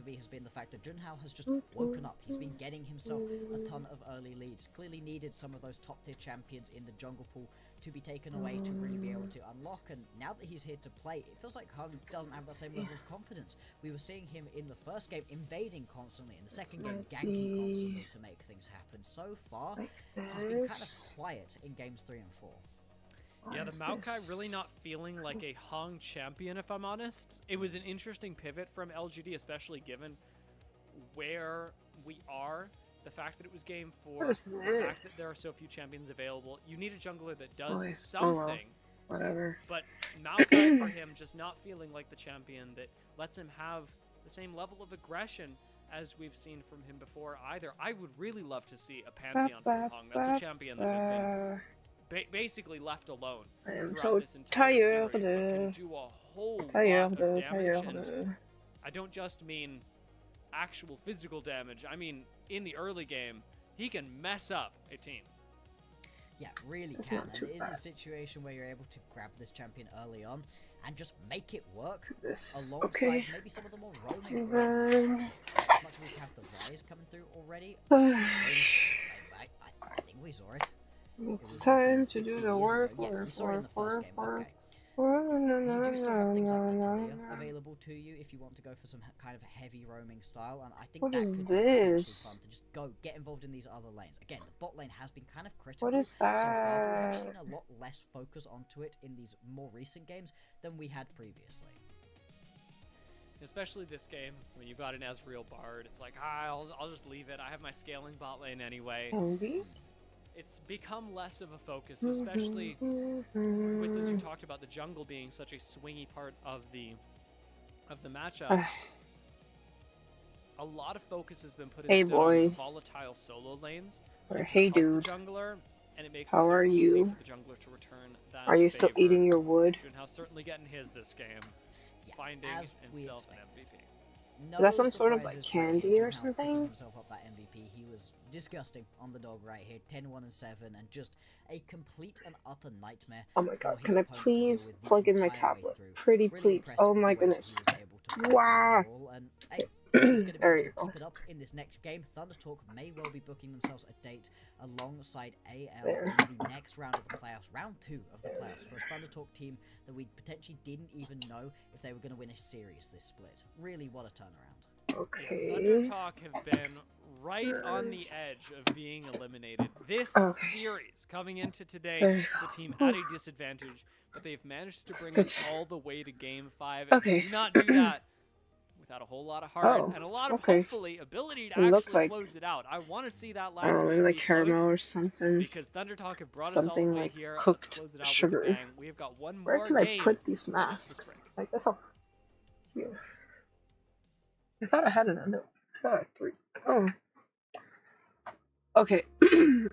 me has been the fact that Junhao has just woken up. He's been getting himself a ton of early leads. Clearly needed some of those top tier champions in the jungle pool to be taken away to really be able to unlock, and now that he's here to play, it feels like Hung doesn't have that same level of confidence. We were seeing him in the first game invading constantly, in the second game ganking constantly to make things happen. So far, he's been kind of quiet in games 3 and 4. Yeah, the Maokai really not feeling like a Hung champion, if I'm honest. It was an interesting pivot from LGD, especially given where we are. The fact that it was game 4, the fact that there are so few champions available. You need a jungler that does something. well, whatever. But Maokai, for him, just not feeling like the champion that lets him have the same level of aggression as we've seen from him before either. I would really love to see a Pantheon from Hung. That's a champion that has been basically left alone throughout this entire series, but can do a whole lot of damage. And I don't just mean actual physical damage. I mean, in the early game, he can mess up a team. Yeah, really can. And in a situation where you're able to grab this champion early on and just make it work alongside maybe some of the more roaming. As much as we have the Rise coming through already, I think we saw it. It's time to do the work. Yeah, we saw it in the first game. Okay. You do still have things like Natalia available to you if you want to go for some kind of heavy roaming style, and I think that could be potentially fun to just go get involved in these other lanes. Again, the bot lane has been kind of critical so far, but we've seen a lot less focus onto it in these more recent games than we had previously. Especially this game, when you've got an Ezreal Bard, it's like, I'll just leave it. I have my scaling bot lane anyway. It's become less of a focus, especially with, as you talked about, the jungle being such a swingy part of the matchup. A lot of focus has been put instead on volatile solo lanes. Hey dude, jungler, and it makes how are you? For the jungler to return that are you still eating your wood? Junhao certainly getting his this game, finding himself an MVP. No Is that some sort of like candy or something? Himself up that MVP. He was disgusting on the dog right here, 10-1-7, and just a complete and utter nightmare. Oh my god, can I please plug in my tablet? Pretty please. Oh my goodness. Wow. He's going to be able to keep it up in this next game. Thunder Talk may well be booking themselves a date alongside AL in the next round of the playoffs, round 2 of the playoffs, for a Thunder Talk team that we potentially didn't even know if they were going to win a series this split. Really, what a turnaround. Okay. Thunder Talk have been right on the edge of being eliminated. This series, coming into today, the team at a disadvantage, but they've managed to bring us all the way to Game 5. Okay. Do not do that without a whole lot of heart and a lot of hopefully ability to actually close it out. I want to see that last maybe like caramel or something. Because Thunder Talk have brought us all the way like here. Cooked close it out sugar. with a bang. We have got one more Where can I put these masks? I guess I'll here. I thought I had another. I thought I had 3. Oh. Okay.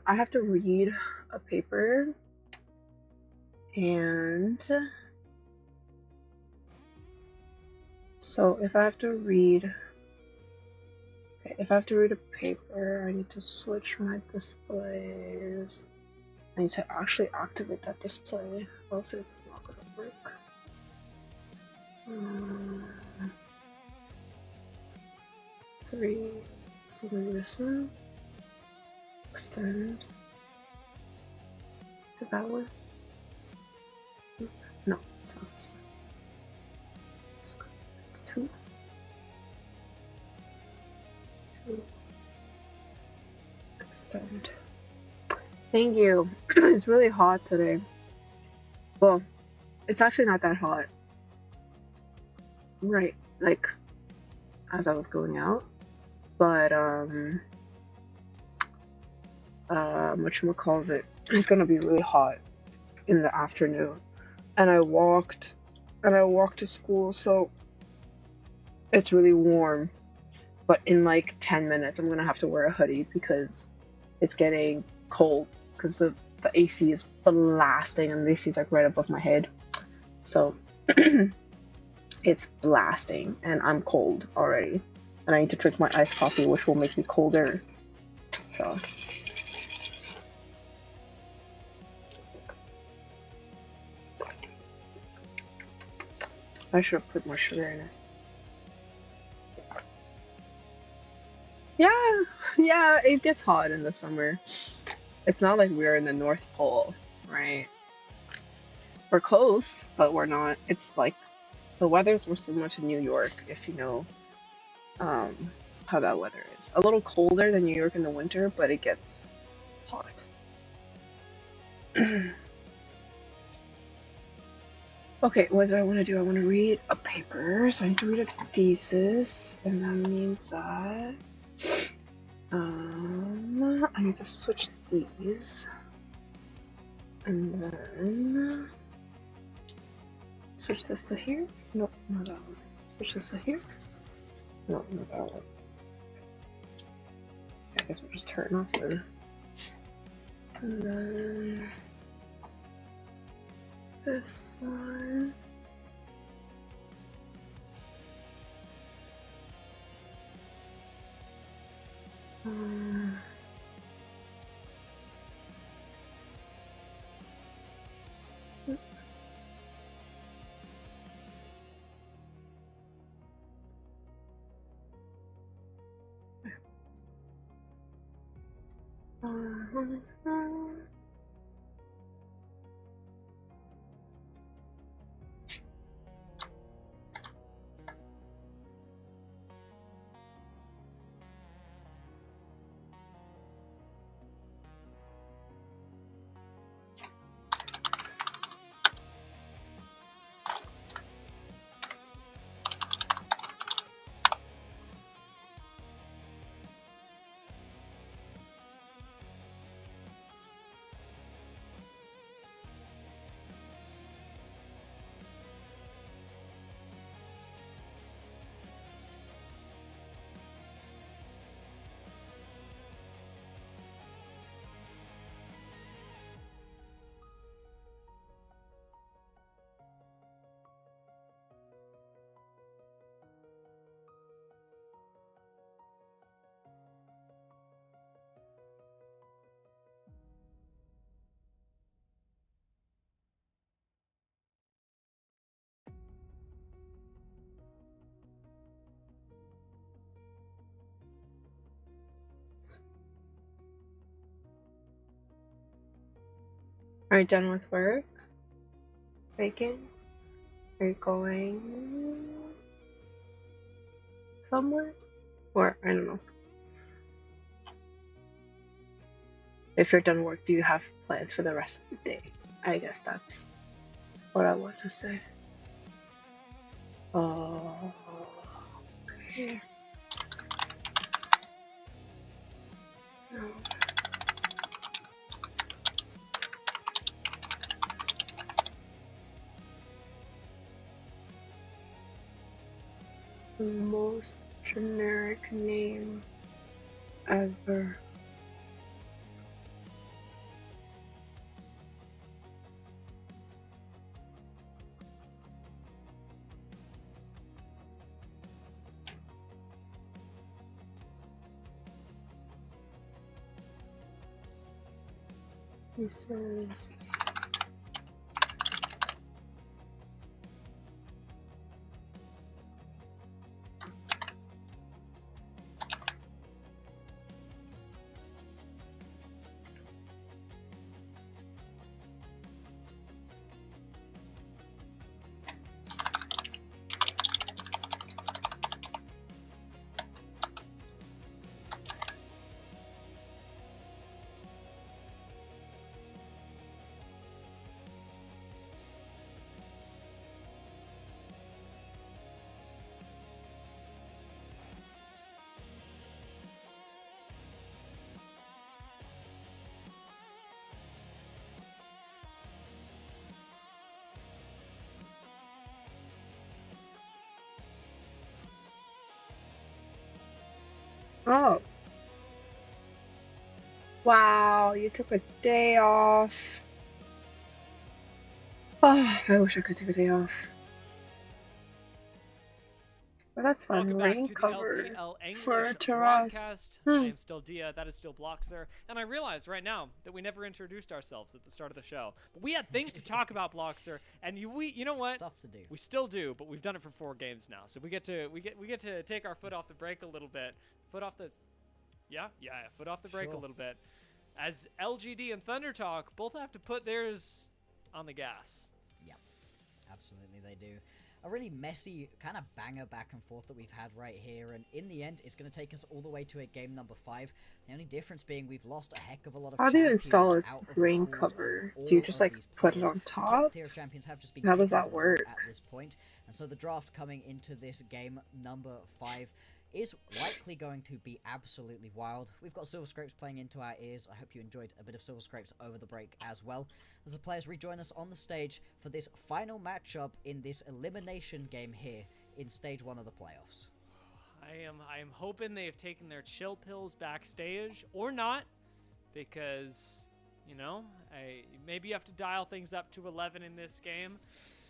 I have to read a paper and so if I have to read a paper, I need to switch my displays. I need to actually activate that display, else it's not gonna work. Three. So maybe this one. Extend. Is it that one? No, it's not this one. It's 2. 2. Extend. Thank you. It's really hot today. Well, it's actually not that hot. Right, like as I was going out. But whatchamacallit, it's gonna be really hot in the afternoon. And I walked to school, so it's really warm. But in like 10 minutes I'm gonna have to wear a hoodie because it's getting cold because the AC is blasting and the AC is like right above my head. So it's blasting and I'm cold already. And I need to drink my iced coffee, which will make me colder. So I should have put more sugar in it. Yeah, yeah, it gets hot in the summer. It's not like we're in the North Pole, right? We're close, but we're not. It's like the weather's more similar to New York, if you know how that weather is. A little colder than New York in the winter, but it gets hot. Okay, what do I want to do? I want to read a paper, so I need to read a thesis, and that means that I need to switch these, and then switch this to here. Nope, not that one. Switch this to here. No, not that one. I guess we'll just turn off then. And then this one. Um, Are you done with work? Bacon? Are you going somewhere? Or, I don't know. If you're done work, do you have plans for the rest of the day? I guess that's what I want to say. Oh, okay. The most generic name ever. He says, oh, wow, you took a day off. Oh, I wish I could take a day off. But that's fine. Welcome back Rain to the cover LPL for English Taras. broadcast. I am still Dia, that is still Bloxer, and I realized right now that we never introduced ourselves at the start of the show. But we had things to talk about, Bloxer, and you know what? Stuff to do. We still do, but we've done it for 4 games now, so we get to take our foot off the brake a little bit, foot off the Yeah, foot off the brake Sure. a little bit. As LGD and Thunder Talk both have to put theirs on the gas. Yeah, absolutely they do. A really messy kind of banger back and forth that we've had right here, and in the end it's going to take us all the way to a game number 5. The only difference being we've lost a heck of a lot of How do you champions install a out of rain the pools of cover? all Do you just of like these put it players. on The top top? tier of champions have just been How does taken that overboard work? at this point, and so the draft coming into this game number 5 is likely going to be absolutely wild. We've got Silver Scrapes playing into our ears. I hope you enjoyed a bit of Silver Scrapes over the break as well, as the players rejoin us on the stage for this final matchup in this elimination game here in stage 1 of the playoffs. I am hoping they have taken their chill pills backstage, or not, because, you know, maybe you have to dial things up to 11 in this game.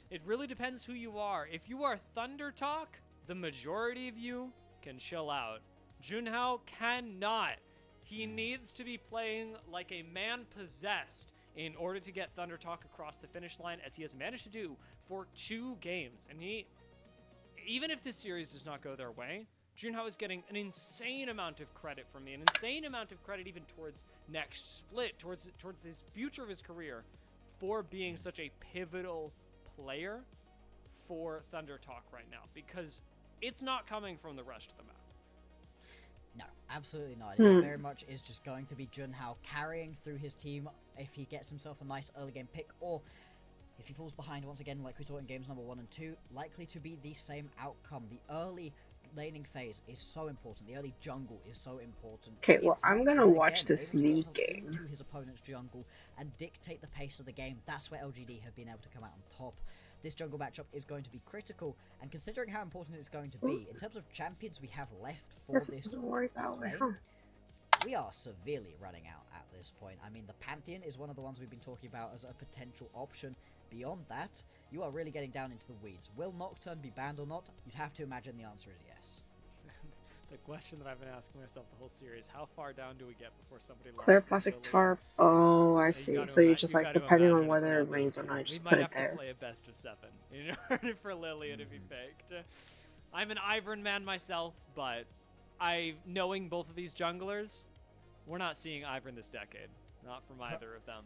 It really depends who you are. If you are Thunder Talk, the majority of you can chill out. Junhao cannot. He needs to be playing like a man possessed in order to get Thunder Talk across the finish line, as he has managed to do for 2 games. And even if this series does not go their way, Junhao is getting an insane amount of credit from me, an insane amount of credit even towards next split, towards his future of his career, for being such a pivotal player for Thunder Talk right now, because it's not coming from the rest of the map. No, absolutely not. It very much is just going to be Junhao carrying through his team if he gets himself a nice early game pick, or if he falls behind once again like we saw in games number 1 and 2, likely to be the same outcome. The early laning phase is so important. The early jungle is so important. Okay, well, If I'm he gonna is, watch again, this able to get league himself game. into his opponent's jungle and dictate the pace of the game, that's where LGD have been able to come out on top. This jungle matchup is going to be critical, and considering how important it's going to be, in terms of champions we have left for This this doesn't work that way, game, huh? we are severely running out at this point. I mean, the Pantheon is one of the ones we've been talking about as a potential option. Beyond that, you are really getting down into the weeds. Will Nocturne be banned or not? You'd have to imagine the answer is yes. The question that I've been asking myself the whole series: how far down do we get before somebody Clear locks plastic Lily? tarp. Oh, I You see. gotta So you ima- just you like, gotta depending on imagine it's whether it not this rains or game. not, you We just might put it have to there. play a best of 7 in order for Lilia to be picked. I'm an Ivern man myself, but knowing both of these junglers, we're not seeing Ivern this decade. Not from either of them.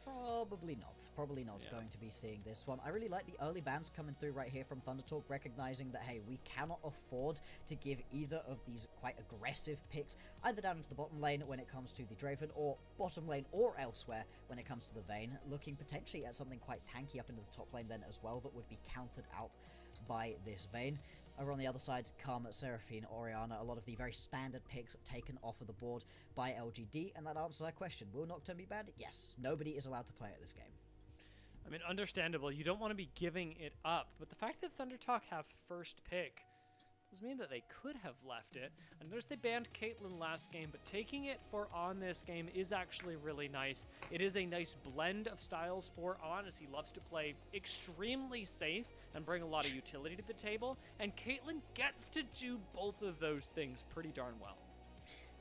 Probably not. Probably not Yeah. going to be seeing this one. I really like the early bans coming through right here from Thunder Talk, recognizing that, hey, we cannot afford to give either of these quite aggressive picks, either down into the bottom lane when it comes to the Draven, or bottom lane or elsewhere when it comes to the Vayne, looking potentially at something quite tanky up into the top lane then as well that would be countered out by this Vayne. Over on the other side come Seraphine, Orianna, a lot of the very standard picks taken off of the board by LGD, and that answers our question. Will Nocturne be banned? Yes. Nobody is allowed to play at this game. I mean, understandable. You don't want to be giving it up, but the fact that Thunder Talk have first pick does mean that they could have left it. I noticed they banned Caitlyn last game, but taking it for On this game is actually really nice. It is a nice blend of styles for On, as he loves to play extremely safe and bring a lot of utility to the table, and Caitlyn gets to do both of those things pretty darn well.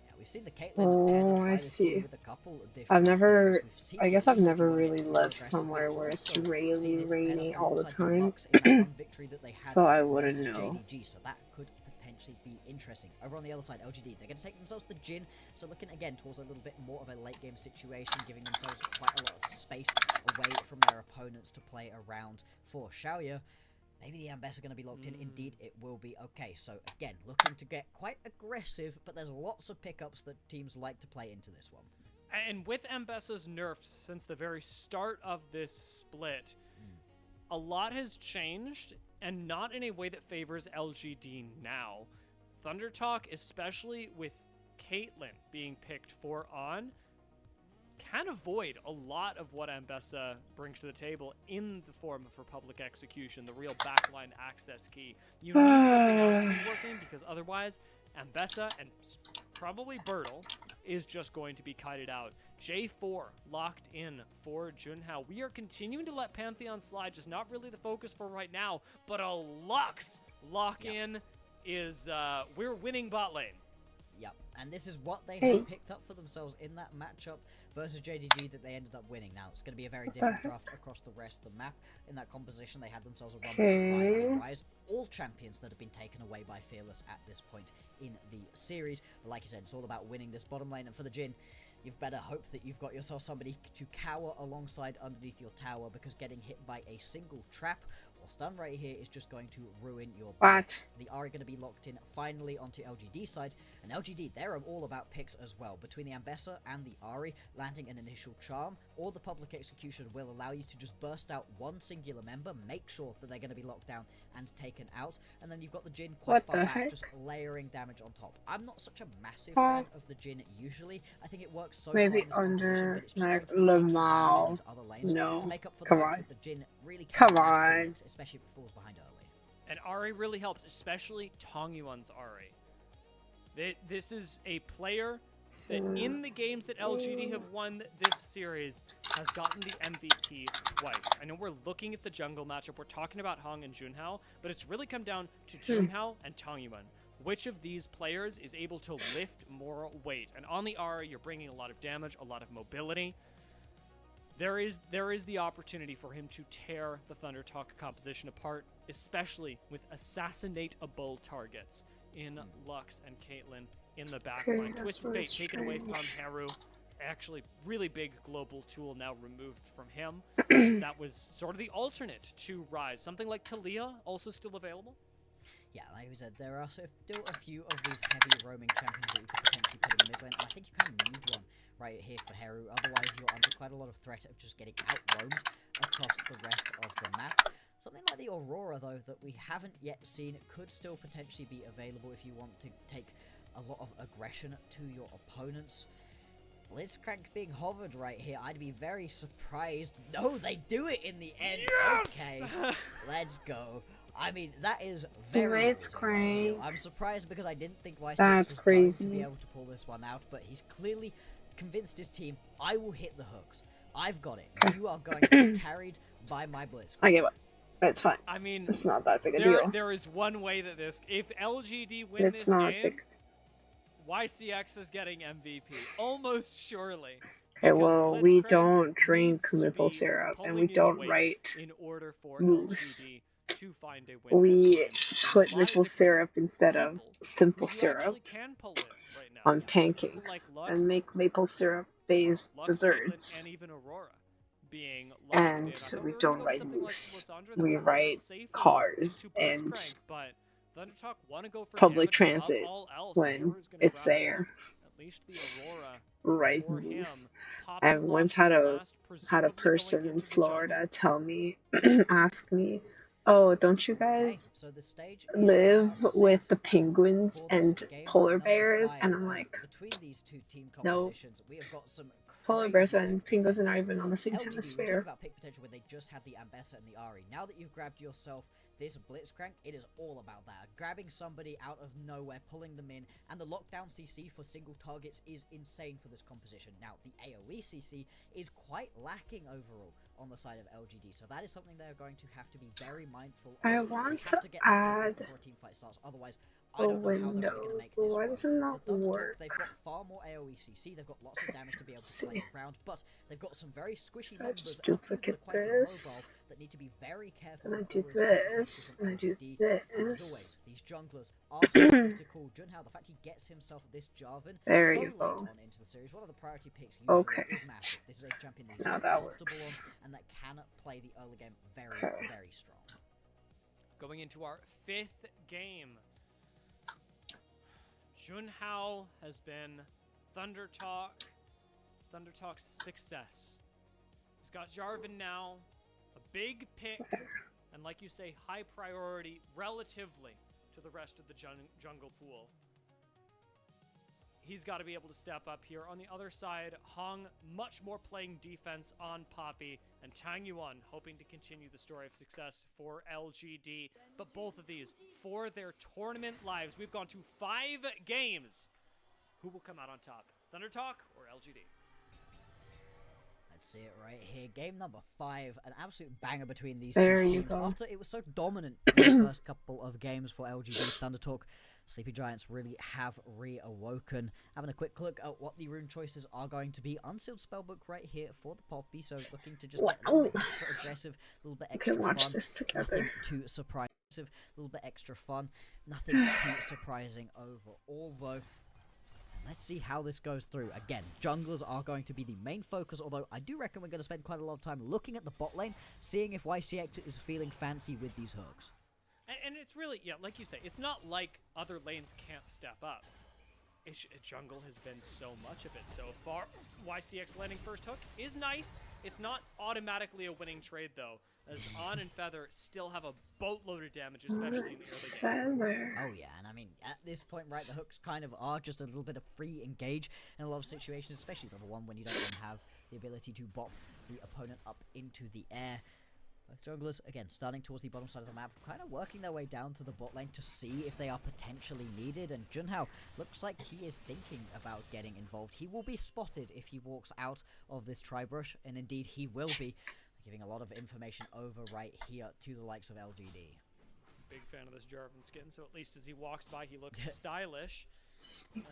Yeah, we've seen the Caitlyn Oh, paired up by I this team see. with a couple of different I've never, players. We've seen I the guess I've Elise, if never you wanna get really to more lived aggressive, somewhere we've where it's also really seen it paired rainy up all the alongside the time. Lux in that one victory that they had So I wouldn't versus know. JDG, so that could potentially be interesting. Over on the other side, LGD, they're going to take themselves the Jhin, so looking again towards a little bit more of a late game situation, giving themselves quite a lot of space away from their opponents to play around for Xiaoya. Maybe the Ambess are going to be locked in. Indeed, it will be. Okay, so again, looking to get quite aggressive, but there's lots of pickups that teams like to play into this one. And with Ambessa's nerfs since the very start of this split, a lot has changed, and not in a way that favors LGD now. Thunder Talk, especially with Caitlyn being picked for On, can avoid a lot of what Ambessa brings to the table in the form of her public execution, the real backline access key. You need something else to be working, because otherwise Ambessa and probably Bertle is just going to be kited out. J4 locked in for Junhao. We are continuing to let Pantheon slide, just not really the focus for right now, but a Lux lock-in is, we're winning bot lane. Yep, and this is what they Hey. had picked up for themselves in that matchup versus JDG that they ended up winning. Now, it's going to be a very different draft across the rest of the map. In that composition, they had themselves a Rumble, Vi, and a Rise. All champions that have been taken away by Fearless at this point in the series. But like you said, it's all about winning this bottom lane, and for the Jhin, you've better hope that you've got yourself somebody to cower alongside underneath your tower, because getting hit by a single trap or stun right here is just going to ruin your build. The Ahri going to be locked in finally onto LGD side, and LGD, they're all about picks as well. Between the Ambessa and the Ahri, landing an initial charm or the public execution will allow you to just burst out one singular member, make sure that they're going to be locked down and taken out, and then you've got the Jhin quite far back, just layering damage on top. I'm not such a massive fan of the Jhin usually. I think it works so maybe far in this composition, but it's just like going to be extra damage in Lamau. these other lanes to make up for the Come fact on. that the Jhin really Come can't on. it, especially if it falls behind early. And Ahri really helps, especially Tongyuan's Ahri. This is a player that in the games that LGD have won this series has gotten the MVP twice. I know we're looking at the jungle matchup, we're talking about Hong and Junhao, but it's really come down to Junhao and Tongyuan. Which of these players is able to lift more weight? And on the Ahri, you're bringing a lot of damage, a lot of mobility. There is the opportunity for him to tear the Thunder Talk composition apart, especially with assassinatable targets in Lux and Caitlyn in the backline. Twisted Fate taken away from Heru. Actually, really big global tool now removed from him. That was sort of the alternate to Rise. Something like Talia also still available. Yeah, like we said, there are still a few of these heavy roaming champions that you could potentially put in the mid lane, and I think you kind of need one right here for Heru. Otherwise, you're under quite a lot of threat of just getting out-roamed across the rest of the map. Something like the Aurora, though, that we haven't yet seen could still potentially be available if you want to take a lot of aggression to your opponents. Blitzcrank being hovered right here, I'd be very surprised. No, they do it in the end. Yes! Okay, let's go. I mean, that is very Blitzcrank. I'm surprised because I didn't think YCX That's was crazy. going to be able to pull this one out, but he's clearly convinced his team, I will hit the hooks. I've got it. You are going to be carried by my Blitzcrank. I give up. It's fine. I mean, it's not that big a deal. There is one way that if LGD win it's this not game, big. YCX is getting MVP, almost surely. Okay, well, we don't drink maple syrup, and we don't write in order for moose. LGD to find a win. We put maple syrup instead of simple syrup on pancakes and make maple syrup-based desserts. And even Aurora being and we don't write moose. We write cars and public transit when it's there. At least the Aurora Right moose. I once had a person in Florida tell me, ask me, oh, don't you guys live with the penguins and polar bears? And I'm like, no. Polar bears and penguins are not even on the same hemisphere. About pick potential when they just had the Ambessa and the Ahri. Now that you've grabbed yourself this Blitzcrank, it is all about that. Grabbing somebody out of nowhere, pulling them in, and the lockdown CC for single targets is insane for this composition. Now, the AoE CC is quite lacking overall on the side of LGD, so that is something they're going to have to be very mindful of. I want to add before a team fight starts. Otherwise, I don't know how they're going to make this Why does it not work? They've got far more AoE CC, they've got lots of damage to be able to play around, but they've got some very squishy members just duplicate this. that need to be very careful. And I do this, and I do this. As always, these junglers are so critical. Junhao, the fact he gets himself this Jarvan there so you late go. on into the series, one of the priority picks usually is massive. This is a champion that now that works. On, and that can play the early game very, very strong. Going into our 5th game. Junhao has been Thunder Talk's success. He's got Jarvan now, a big pick, and like you say, high priority relatively to the rest of the jungle pool. He's got to be able to step up here. On the other side, Hong much more playing defense on Poppy, and Tang Yuan hoping to continue the story of success for LGD. But both of these, for their tournament lives, we've gone to 5 games. Who will come out on top? Thunder Talk or LGD? Let's see it right here. Game number 5, an absolute banger between these there two you teams. go. After it was so dominant in the first couple of games for LGD, Thunder Talk Sleepy Giants really have reawoken. Having a quick look at what the rune choices are going to be. Unsealed Spellbook right here for the Poppy, so looking to just get a little bit extra aggressive, a little bit extra fun. Watch this together. Nothing too surprising, a little bit extra fun. Nothing too surprising overall, though. Let's see how this goes through. Again, junglers are going to be the main focus, although I do reckon we're going to spend quite a lot of time looking at the bot lane, seeing if YCX is feeling fancy with these hooks. And it's really, yeah, like you say, it's not like other lanes can't step up. Jungle has been so much of it so far. YCX landing first hook is nice. It's not automatically a winning trade, though, as On and Feather still have a boatload of damage, especially in the early game. Oh yeah, and I mean, at this point, right, the hooks kind of are just a little bit of free engage in a lot of situations, especially level 1 when you don't even have the ability to bop the opponent up into the air. Both junglers, again, starting towards the bottom side of the map, kind of working their way down to the bot lane to see if they are potentially needed, and Junhao looks like he is thinking about getting involved. He will be spotted if he walks out of this tri-brush, and indeed he will be, giving a lot of information over right here to the likes of LGD. Big fan of this Jarvan skin, so at least as he walks by, he looks stylish. And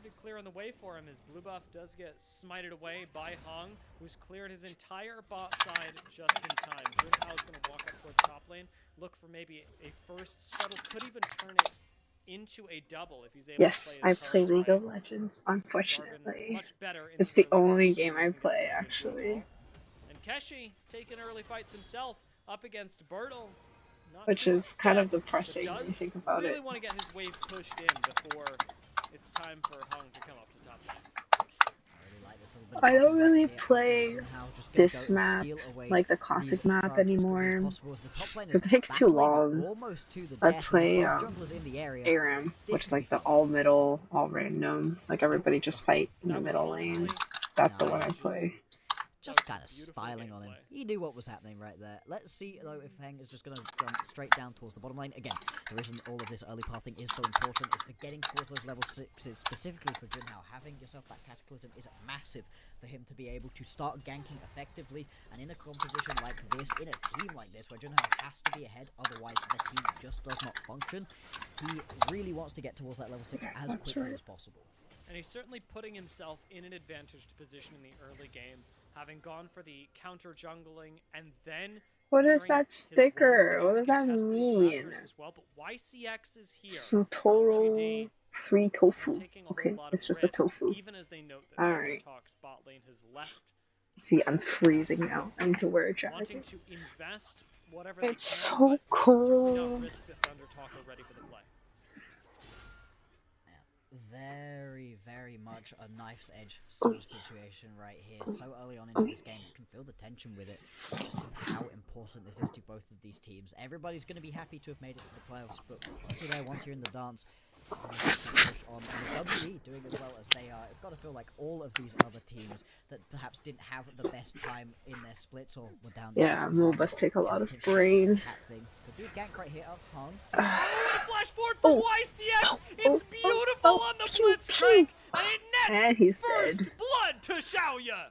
to clear on the way for him, his blue buff does get smited away by Hung, who's cleared his entire bot side just in time. Junhao's going to walk up towards top lane, look for maybe a first scuttle, could even turn it into a double if he's able to play. I play League of Legends, unfortunately. It's the only game I play, actually. And Keshi taking early fights himself up against Bertle. Which is kind of depressing when you think about it. Really want to get his wave pushed in before it's time for Hung to come up to top lane. I don't really play this map, like the classic map, anymore, because it takes too long. I play ARAM, which is like the all middle, all random, like everybody just fight in the middle lane. That's the one I play. Just kind of styling on him. He knew what was happening right there. Let's see, though, if Heng is just going to jump straight down towards the bottom lane. Again, the reason all of this early pathing is so important is for getting towards those level 6s, specifically for Junhao. Having yourself that Cataclysm is massive for him to be able to start ganking effectively, and in a composition like this, in a team like this, where Junhao has to be ahead, otherwise the team just does not function, he really wants to get towards that level 6 as quickly as possible. And he's certainly putting himself in an advantaged position in the early game, having gone for the counter jungling and then. What is that sticker? What does that mean? Well, but YCX is here. Sutoro 3 tofu. Okay, it's just a tofu. Even as they note that Alright. Spot lane has left. See, I'm freezing now. I need to wear a jacket. Wanting to invest whatever it's they can, so cold. Not risk that Thundertalk are ready for the play. Very, very much a knife's edge sort of situation right here. So early on into this game, you can feel the tension with it, just how important this is to both of these teams. Everybody's going to be happy to have made it to the playoffs, but once you're there, once you're in the dance, push on. And WE doing as well as they are. It's got to feel like all of these other teams that perhaps didn't have the best time in their splits or were down. Yeah, MOBAs take a lot of brain. The big gank right here of Hung. Flash forward for YCX! It's beautiful on the Blitzcrank! And he's dead. Blood to Xiaoya!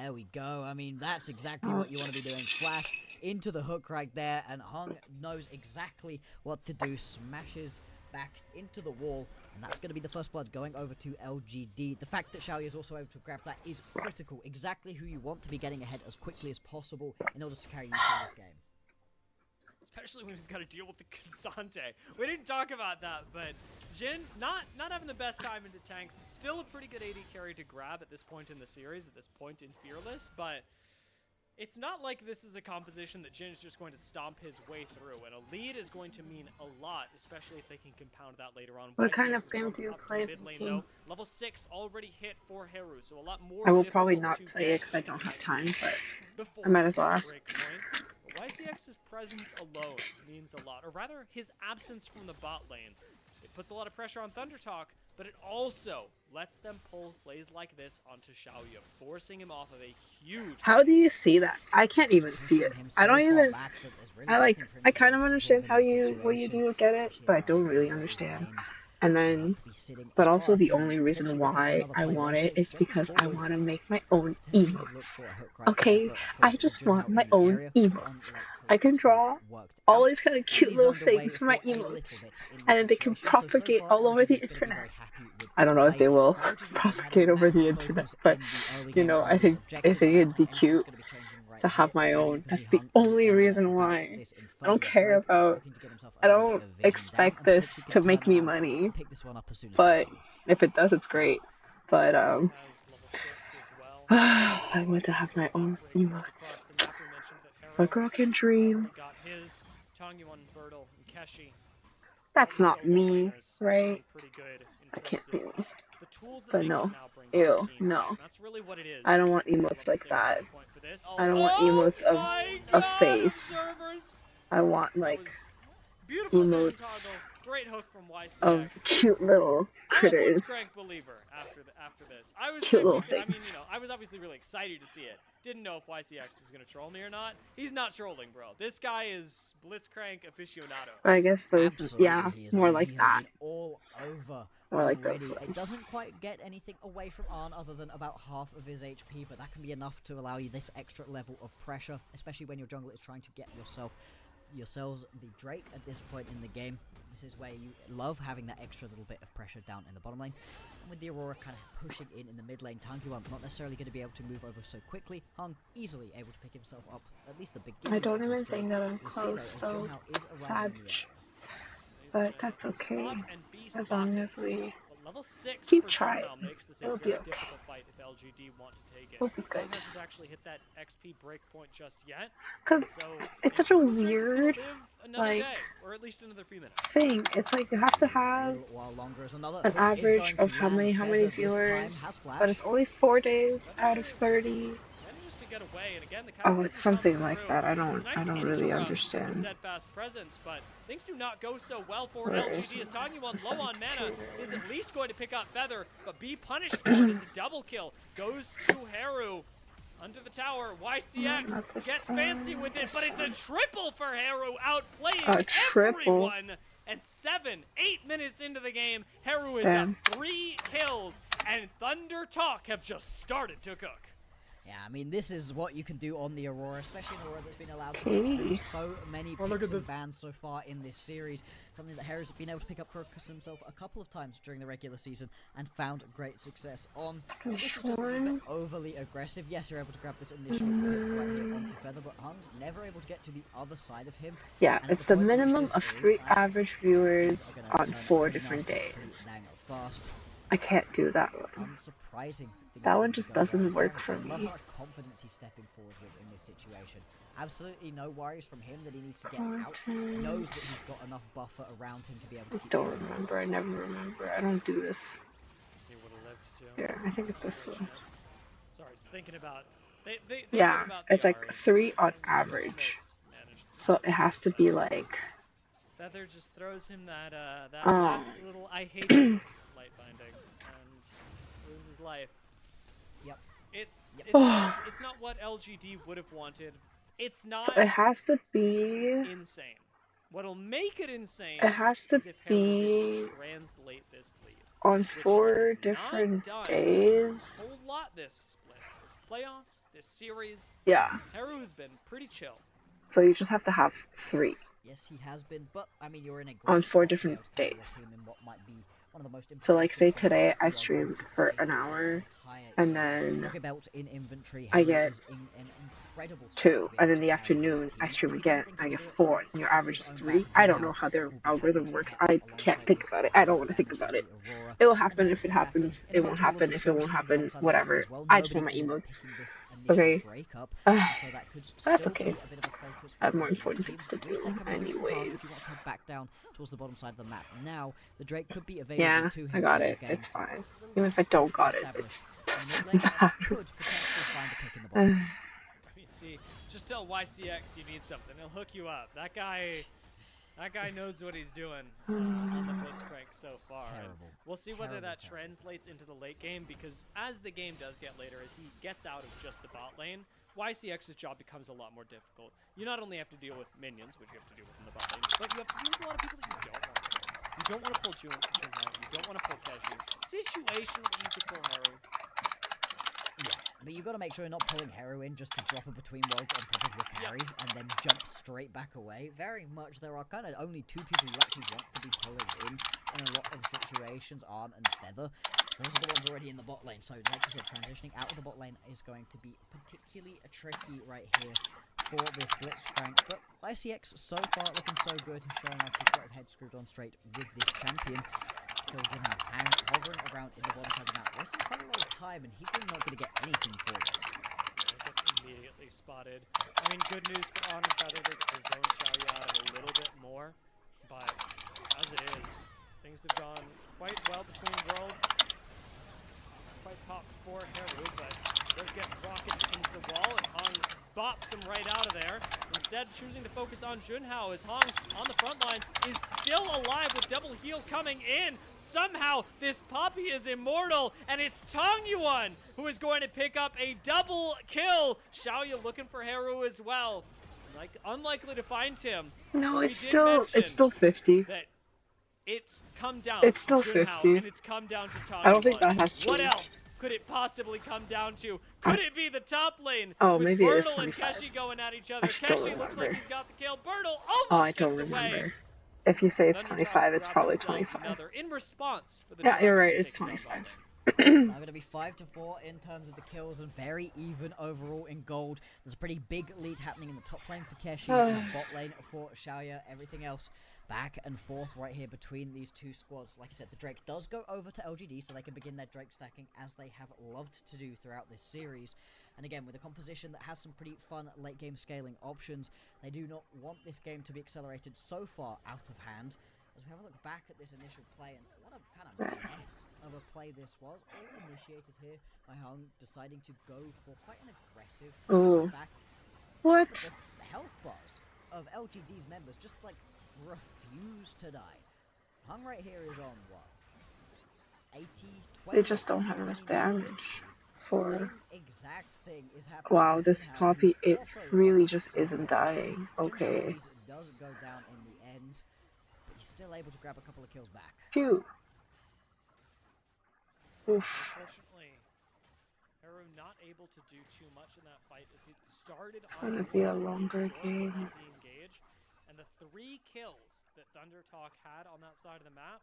There we go. I mean, that's exactly what you want to be doing. Flash into the hook right there, and Hung knows exactly what to do. Smashes back into the wall, and that's going to be the first blood going over to LGD. The fact that Xiaoya is also able to grab that is critical. Exactly who you want to be getting ahead as quickly as possible in order to carry you through this game. Especially when he's got to deal with the Kazante. We didn't talk about that, but Jin not having the best time into tanks. It's still a pretty good AD carry to grab at this point in the series, at this point in Fearless, but it's not like this is a composition that Jin is just going to stomp his way through, and a lead is going to mean a lot, especially if they can compound that later on. What kind of game do you play? Mid lane, though. Level 6 already hit for Heru, so a lot more. I will probably not play it because I don't have time, but I might as well ask. YCX's presence alone means a lot, or rather, his absence from the bot lane. It puts a lot of pressure on Thundertalk, but it also lets them pull plays like this onto Xiaoya, forcing him off of a huge... How do you see that? I can't even see it. I don't even... I kind of understand what you do get it, but I don't really understand. And then, but also the only reason why I want it is because I want to make my own emotes. Okay, I just want my own emotes. I can draw worked all out. these kind of It cute is little underway things for my a little emotes, bit in this and then they can situation, so propagate far, all over the RGB is gonna be very internet. happy with I this don't know if play. they will Now, RGB had a propagate over the massive internet, focus but in the early you game know, on these I objectives, think and it'd be everything's cute gonna be changing right to here. have my Already own. you can That's see the Hunt in the only area reason about why. this I don't infernal care drake, about. looking to get himself I a don't bit of vision down, expect and this potentially to can make turn me around money, and pick this one up as soon as but possible. if it does, it's great. But Has level 6 as well. I want to have my own emotes. Across the map, we mentioned that A Harrow girl can dream. already got his. Tangyuan, Bertle, and Keshi. That's not Solo me, laners right? looking pretty good in That terms can't be of me. the tools that But they no. can now bring to Ew, the team no. fight. That's really what it is. I don't want emotes Level like 6 that. point for this. I don't want Oh emotes of my a God, face. observers! I want That like was beautiful vision emotes toggle. Great hook from YCX. of cute little I'm a critters. Blitzcrank believer after this. I was Cute little thinking, I mean, things. you know, I was obviously really excited to see it. Didn't know if YCX was going to troll me or not. He's not trolling, bro. This guy is Blitzcrank aficionado. I guess those, Absolutely, yeah, he is. more I mean, like he has that. been all over More like those already. It ones. doesn't quite get anything away from Arn other than about half of his HP, but that can be enough to allow you this extra level of pressure, especially when your jungler is trying to get yourselves the Drake at this point in the game. This is where you love having that extra little bit of pressure down in the bottom lane. And with the Aurora kind of pushing in the mid lane, Tangyuan not necessarily going to be able to move over so quickly. Hung easily able to pick himself up, at least the beginning. I don't even think that I'm close though. Sad. But that's okay. As long as we Level 6 keep for trying, Junmao makes this a it'll very be okay. difficult fight if LGD want to take it. We'll be good. hasn't actually hit that XP breakpoint just yet. Cause So it's such a Blitzcrank's gonna weird, live another like, day, or at least another few minutes. thing. It's like you have to have A while longer as another an hook is average going of to how land. many Feather this time viewers, has flash. but it's only 4 days out of 30. Manages to get away, and again, the Oh, counter it's something comes like through. that. I It's a don't nice really interrupt understand. with Steadfast presence, but things do not go so well for Where is LGD as Tangyuan the low on mana 72? is at least going to pick up Feather, but be punished for it as a double kill goes to Haru. Under the tower, YCX Not this gets one, fancy with it, this but it's a one. triple for Haru, outplaying A triple? everyone. And 8 minutes into the game, Haru is Damn. up 3 kills, and Thunder Talk have just started to cook. Yeah, I mean, this is what you can do on the Aurora, especially an Aurora that's been allowed to get through so many picks and bans so far in this series. Something that Harry's been able to pick up for himself a couple of times during the regular season and found great success on. This is just a little bit overly aggressive. Yes, you're able to grab this initial pick right here onto Feather, but Hung's never able to get to the other side of him. Yeah, And at it's the point at which minimum this of is 3 at, average things viewers are gonna on turn 4 pretty different nasty pretty days. dang fast. I can't do that one. Unsurprising. That one just doesn't work for I love me. how much confidence he's stepping forward with in this situation. Absolutely no worries from him that he needs to get out. Knows that he's got enough buffer around him to be able to I keep don't going. remember. I never remember. I don't do this. He would have lived too. Here, I think it's this one. Sorry, just thinking about. They Yeah, think about it's the like Ari. 3 on Almost average. managed. So it has to be like, Feather just throws him that Oh. last little I hate you light binding and loses life. Yep. It's Oh. it's not what LGD would have wanted. It's not so it has to be, insane. What'll make it insane it has to is if Harry was able be to translate this lead. on which 4 he has not different done days. A whole lot this split. This playoffs, this series. Yeah, Haru has been pretty chill. so you just have to have 3. Yes, he has been, but I mean, you're in a great On 4 spot to be different able to have your days. team in what might be one of the most So like say important today games I you are streamed going to for play an this hour, entire and year. then Talking about in inventory, I Harry get is in an incredible spot 2, to be and able then to the carry his afternoon I team. stream If he again, doesn't think I he get can do it 4, and your off average his is own 3. back I don't now, know how their we'll be happy algorithm to works. have I alongside can't think his about it. I don't want to think LGD about it. Aurora. It will And happen Harry if it is happy happens. in It amongst won't all of the happen if it won't skirmishes on the happen. bottom side of the map Whatever. as well. I just Nobody want my ended up emotes. picking this initial Okay. Drake up, Ugh, so that could that's still okay. be a bit of a focus I for have more both of these important teams. things to Reset do, coming through for Hung if he wants anyways. to head back down towards the bottom side of the map. Now, the Drake could be available Yeah, to him I got as the it. game It's starts. fine. Even if I don't got it, Established. it And doesn't mid lane matter. could potentially find a pick in the bottom. You see, just tell YCX you need something. He'll hook you up. That guy knows what he's doing on the Blitzcrank so far. And Terrible. we'll see whether that Terrible. translates into the late game, because as the game does get later, as he gets out of just the bot lane, YCX's job becomes a lot more difficult. You not only have to deal with minions, which you have to deal with in the bot lane, but you have to deal with a lot of people that you don't want to pull. You don't want to pull Junhao, you don't want to pull Keju. Situationally, you could pull Haru. But you've got to make sure you're not pulling heroin just to drop her between worlds on top of your carry and then jump straight back away. Very much, there are kind of only two people you actually want to be pulling in a lot of situations, Arn and Feather. Those are the ones already in the bot lane, so like I said, transitioning out of the bot lane is going to be particularly tricky right here for this Blitzcrank. But ICX so far looking so good, showing us he's got his head screwed on straight with this champion. Still hovering around in the bottom side of the map, wasting quite a lot of time, and he's really not going to get anything for this. Immediately spotted. I mean, good news for On and Feather, they get to zone Xiaoya out a little bit more, but as it is, things have gone quite well between worlds. Quite popped for Heru, but does get rocketed into the wall, and Hong bops him right out of there. Instead, choosing to focus on Junhao as Hong on the front lines is still alive with double heal coming in. Somehow, this Poppy is immortal, and it's Tong Yuan who is going to pick up a double kill. Xiaoya looking for Heru as well. Like, unlikely to find him. No, it's still 50. That it's come down It's still to Junhao, 50. and it's come down to Tong I don't think Yuan. that has What changed. else could it possibly come down to? Could it be the top lane? Oh, with maybe it is Bertle and 25. Keshi going at each I other. just don't Keshi looks like remember. he's got the kill. Bertle almost Oh, I don't gets away. remember. If you say it's Thundertalk 25, it's grab probably themselves 25. another in response for the Yeah, you're right, Dragons it's taking down 25. bottom. It's now going to be 5-4 in terms of the kills, and very even overall in gold. There's a pretty big lead happening in the top lane for Keshi, and the bot lane for Xiaoya. Everything else back and forth right here between these two squads. Like I said, the Drake does go over to LGD, so they can begin their Drake stacking as they have loved to do throughout this series. And again, with a composition that has some pretty fun late game scaling options, they do not want this game to be accelerated so far out of hand. As we have a look back at this initial play, and what a kind of mess of a play this was. All initiated here by Hung, deciding to go for quite an aggressive pushback. What? The health bars of LGD's members just like refuse to die. Hung right here is on what? 80, 20. They just don't have enough damage for. Same exact thing is happening. Wow, to this Junhao, Poppy, who's it also really lost. just isn't dying. Okay. Junhao does go down in the end, but he's still able to grab a couple of kills back. Phew. Oof. Unfortunately, Heru not able to do too much in that fight as it started It's on gonna be a longer game. engage, and the 3 kills that Thundertalk had on that side of the map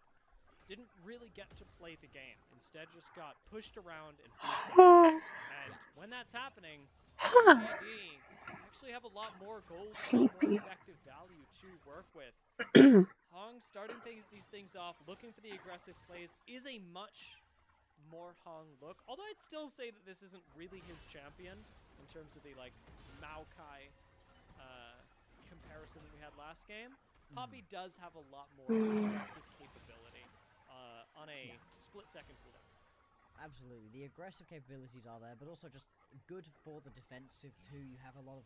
didn't really get to play the game. Instead, just got pushed around and beat. And when that's happening, LGD actually have a lot more gold, more Sleepy. effective value to work with. Hong starting these things off, looking for the aggressive plays, is a much more Hong look. Although I'd still say that this isn't really his champion in terms of the like Maokai comparison that we had last game. Poppy does have a lot more aggressive capability on a split-second cooldown. Absolutely, the aggressive capabilities are there, but also just good for the defensive too. You have a lot of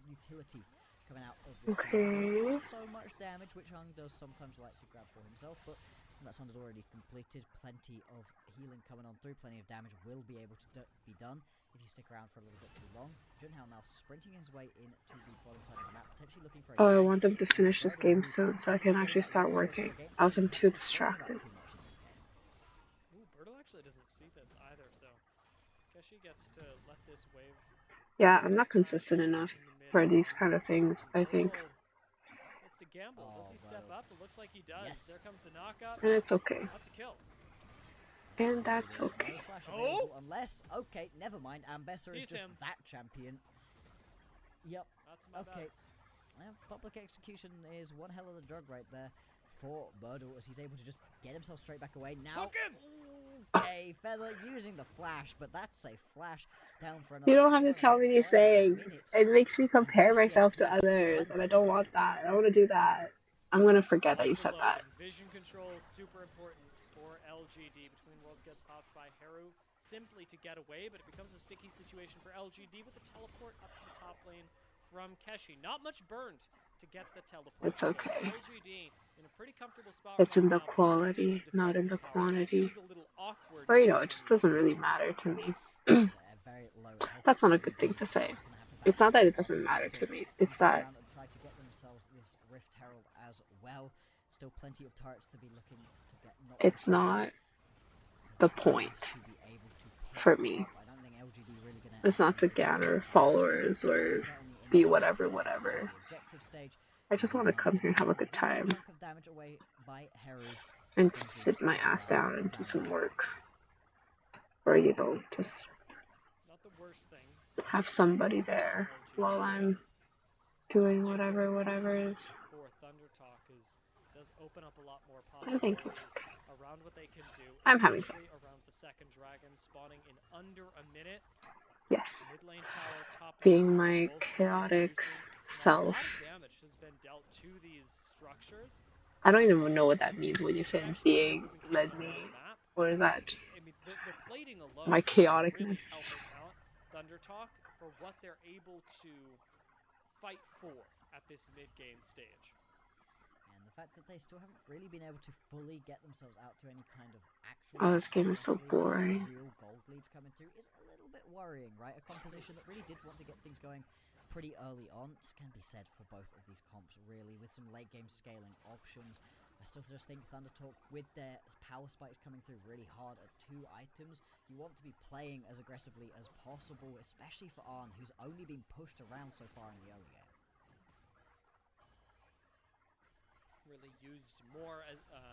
utility coming out of this champion. Not so much damage, which Hung does sometimes like to grab for himself, but that's already completed. Plenty of healing coming on through, plenty of damage will be able to be done if you stick around for a little bit too long. Junhao now sprinting his way into the bottom side of the map, potentially looking for a Oh, I want them to finish this game soon so I can actually start working. Else I'm too distracted. Ooh, Bertle actually doesn't see this either, so Keshi gets to let this wave. Yeah, I'm not consistent enough for these kind of things, I think. It's to gamble. Does he step up? It looks like he does. Yes. There comes the knockup. And it's okay. That's a kill. And that's okay. No flash Oh! available unless, okay, never mind. Ambessa is He's just him. that champion. Yep. That's my Okay. bad. Public execution is one hell of a drug right there for Bertle, as he's able to just get himself straight back away. Now, Hook him! okay, Feather using the flash, but that's a flash down for another. You don't have to tell me these 11 things. minutes. It makes me compare myself to others, and I don't want that. I don't want to do that. I'm gonna forget that you said that. Vision control super important for LGD. Between Worlds gets popped by Heru simply to get away, but it becomes a sticky situation for LGD with the teleport up to the top lane from Keshi. Not much burned to get the teleport. It's so okay. LGD in a pretty comfortable spot. It's right in the now. quality, To not in defend the tower. quantity. It's a little awkward. Or, you know, it just doesn't really matter to me. Very low health. That's not a good thing to say. It's not that it doesn't matter to me. It's that Try to get themselves this Rift Herald as well. Still plenty of turrets to be looking to get knocked it's not the point to be able to pick for me. up. I don't think LGD really It's not to gather followers or be whatever, whatever. I just want to come here and have a good time and sit my ass down and do some work. Or, you know, just have somebody there while I'm doing whatever is. I think it's okay. I'm having fun. Yes. Being my chaotic self. I don't even know what that means when you say being led me. Or is that just my chaoticness? Thundertalk for what they're able to fight for at this mid-game stage. And the fact that they still haven't really been able to fully get themselves out to any kind of actual this game is so boring. Real gold leads coming through is a little bit worrying, right? A composition that really did want to get things going pretty early on. This can be said for both of these comps, really, with some late game scaling options. I still just think Thundertalk, with their power spikes coming through really hard at 2 items, you want to be playing as aggressively as possible, especially for Arn, who's only been pushed around so far in the early game. Really used more as a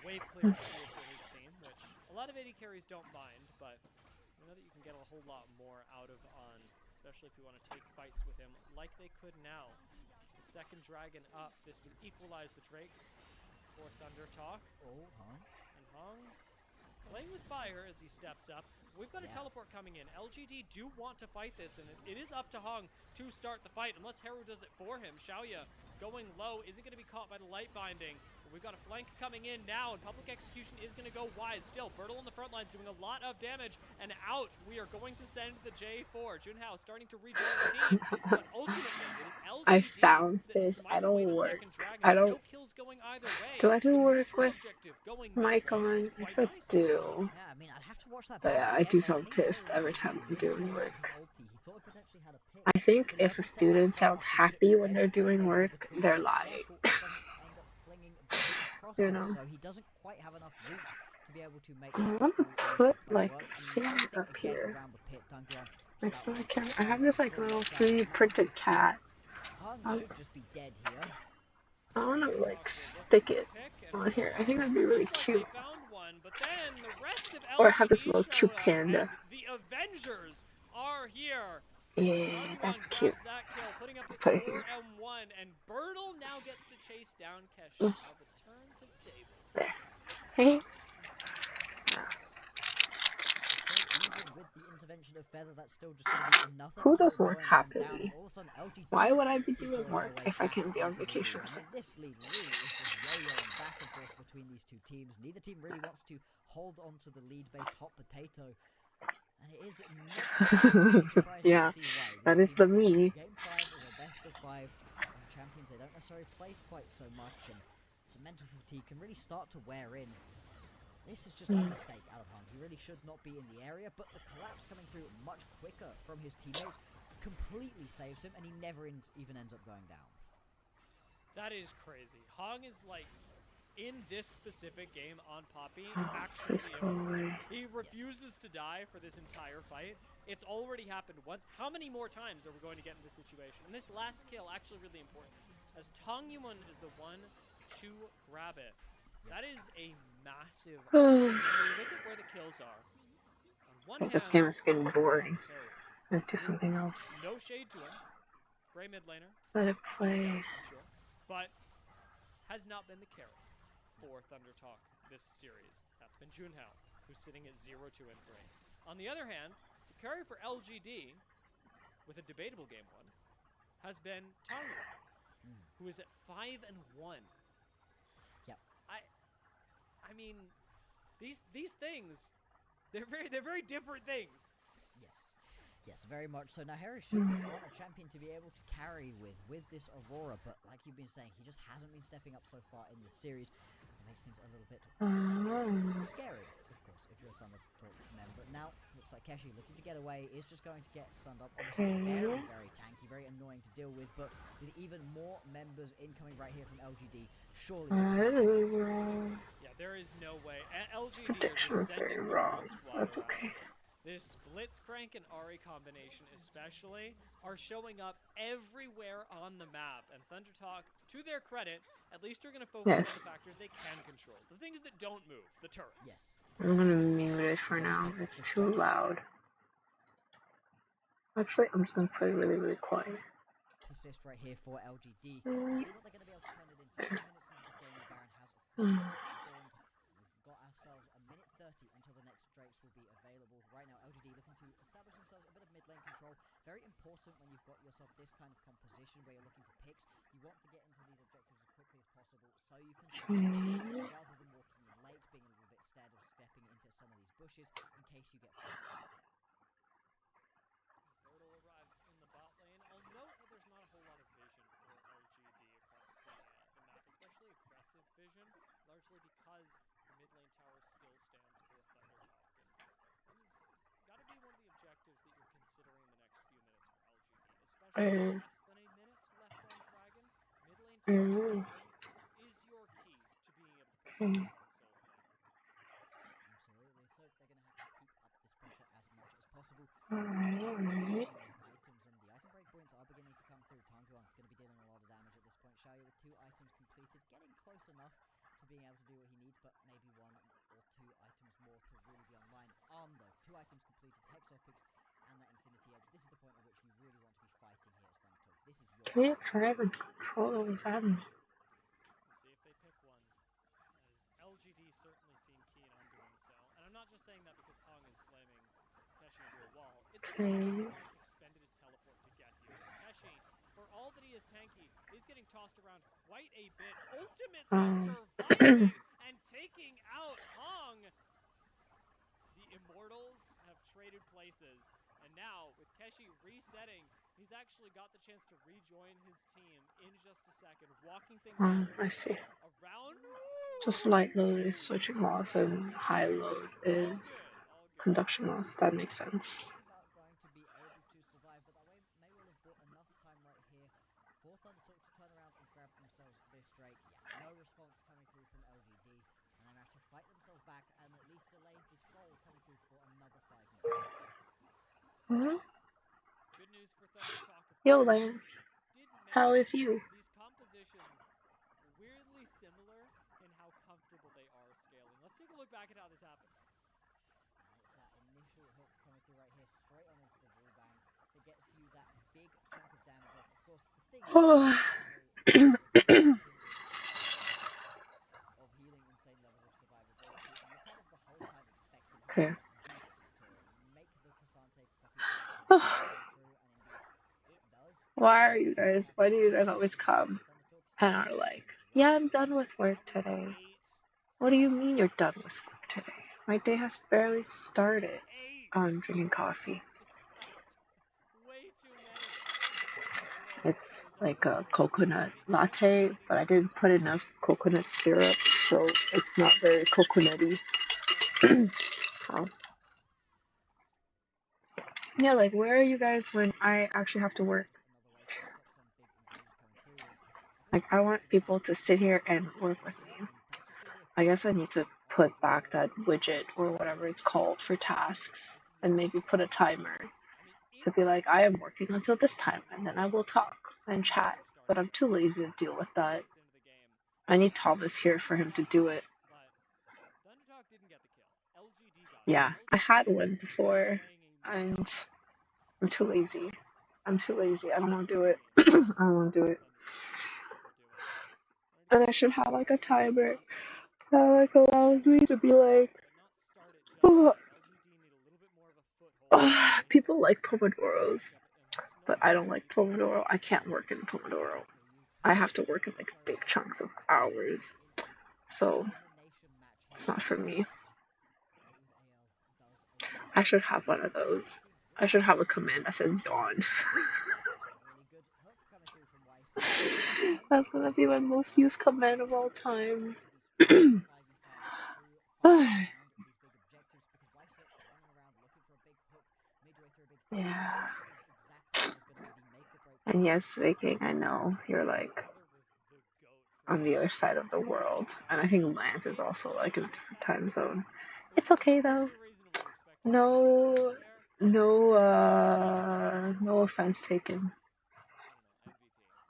wave clear tool for his team, which a lot of AD carries don't mind, but you know that you can get a whole lot more out of Arn, especially if you want to take fights with him like they could now. With second dragon up, this would equalize the Drakes for Thundertalk. Oh, And Hong playing with fire as he steps up. We've got a teleport coming in. LGD do want to fight this, and it is up to Hong to start the fight, unless Haru does it for him. Xiaoya going low, isn't going to be caught by the light binding. But we've got a flank coming in now, and Public Execution is going to go wide. Still, Bertle on the front lines doing a lot of damage, and out we are going to send the J4. Junhao starting to rejoin the team, but ultimately it is LGD. I found this. I don't work. I don't. No kills going either way. Do I do work with mic on? Yes, I do. yeah, I mean, I'd have to watch that. But yeah, I do sound pissed every time I'm doing work. I think if a student sounds happy when they're doing work, they're lying. You know. So he doesn't quite have enough reach to be able to make. I want to put like a thing up here next to my camera. I have this like little 3D printed cat. Should just be dead here. I want to like stick it on here. I think that'd be really cute. Or have this little cute panda. The Avengers are here. Yeah, that's cute. Put it here. And Bertle now gets to chase down Kesha. Now the turns have tabled. There. Hey. With the intervention of Feather, that's still just going to be another. Who does work happily? Why would I be doing work if I can be on vacation or something? This lead really is just yo-yoing back and forth between these two teams. Neither team really wants to hold on to the lead-based hot potato. And it is not yeah, that is the me. Game 5 is a best of 5 champions. They don't necessarily play quite so much, and some mental fatigue can really start to wear in. This is just a mistake out of Hong. He really should not be in the area, but the collapse coming through much quicker from his teammates completely saves him, and he never even ends up going down. That is crazy. Hong is like, in this specific game on Poppy, actually, he refuses to die for this entire fight. It's already happened once. How many more times are we going to get in this situation? And this last kill, actually really important, as Tong Yumun is the one to grab it. That is a massive. When you look at where the kills are, on one hand, this game is getting boring. Let's do something else. No shade to him. Gray mid laner. Let it play. Sure. But has not been the carry for Thundertalk this series. That's been Junhao, who's sitting at 0-2 and 3. On the other hand, the carry for LGD, with a debatable game 1, has been Tonga, who is at 5-1. Yep. I mean, these things, they're very different things. Yes, very much so. Now, Harry should be on a champion to be able to carry with this Aurora, but like you've been saying, he just hasn't been stepping up so far in this series. It makes things a little bit scary, of course, if you're a Thundertalk member. Now, looks like Keshi looking to get away, is just going to get stunned up. Obviously, very tanky, very annoying to deal with, but with even more members incoming right here from LGD, surely... Yeah, there is no way. LGD prediction was very wrong. That's okay. This Blitzcrank and Ari combination especially are showing up everywhere on the map. And ThunderTalk, to their credit, at least are going to focus on the Yes. factors they can control. The things that don't move, the turrets. Yes. I'm gonna mute it for now. It's too loud. Actually, I'm just gonna put it really, really quiet. Persist right here for LGD. We'll see what they're going to be able to turn it into. 2 minutes into this game, the Baron has, of course, spawned. We've got ourselves a minute 30 until the next Drakes will be available. Right now, LGD looking to establish themselves a bit of mid lane control. Very important when you've got yourself this kind of composition where you're looking for picks. You want to get into these objectives as quickly as possible so you can start pushing rather than walking in late, being a little bit scared of stepping into some of these bushes in case you get flanked. Portal arrives in the bot lane. I'll note that there's not a whole lot of vision for LGD across the map, especially aggressive vision, largely because the mid lane tower still stands for ThunderTalk. And that has got to be one of the objectives that you're considering in the next few minutes for LGD, especially with less than a minute left on Dragon. Mid lane tower is your key to being able to put yourself in solo lane. Absolutely. So they're going to have to keep up this pressure as much as possible. Alright. With items, and the item break points are beginning to come through. Tanguan going to be dealing a lot of damage at this point. Xiaoyu with 2 items completed, getting close enough to being able to do what he needs, but maybe 1 or 2 items more to really be online. Arm though, 2 items completed, Hex Optics, and that Infinity Edge. This is the point at which you really want to be fighting here as ThunderTalk. This is your... Can you try to control what's happening? We'll see if they pick one, as LGD certainly seem keen on doing so. And I'm not just saying that because Hong is slamming Keshi into a wall. It's because Hong expended his teleport to get here. Keshi, for all that he is tanky, is getting tossed around quite a bit, ultimately surviving and taking out Hong. The Immortals have traded places, and now with Keshi resetting, he's actually got the chance to rejoin his team in just a second, walking things I see. around. Just light load is switching loss and high load is conduction loss. That makes sense. Not going to be able to survive, but that way may well have bought enough time right here for ThunderTalk to turn around and grab themselves this Drake. Yeah, no response coming through from LGD, and they managed to fight themselves back and at least delay the soul coming through for another 5 minutes. Good news for ThunderTalk. Yo, Lance. How is you? These compositions weirdly similar in how comfortable they are scaling. Let's take a look back at how this happened. And it's that initial hook coming through right here, straight on into the wall bang, that gets you that big chunk of damage off. Of course, the thing is of healing insane levels of survivability, and you're kind of the whole time expecting Okay. to make the Cassante copy true, and indeed it does. Why do you guys always come and are like, yeah, I'm done with work today? What do you mean you're done with work today? My day has barely started. I'm drinking coffee. It's like a coconut latte, but I didn't put enough coconut syrup, so it's not very coconutty. So. Yeah, like, where are you guys when I actually have to work? Like, I want people to sit here and work with me. I guess I need to put back that widget or whatever it's called for tasks and maybe put a timer to be like, I am working until this time and then I will talk and chat. But I'm too lazy to deal with that. I need Thomas here for him to do it. Yeah, I had one before and I'm too lazy. I don't want to do it. I don't want to do it. And I should have like a timer that like allows me to be like, people like Pomodoros, but I don't like Pomodoro. I can't work in Pomodoro. I have to work in like big chunks of hours, so it's not for me. I should have one of those. I should have a command that says yawn. That's gonna be my most used command of all time. Yeah. And yes, Viking, I know you're like on the other side of the world, and I think Lance is also like in a different time zone. It's okay though. No, no, no offense taken.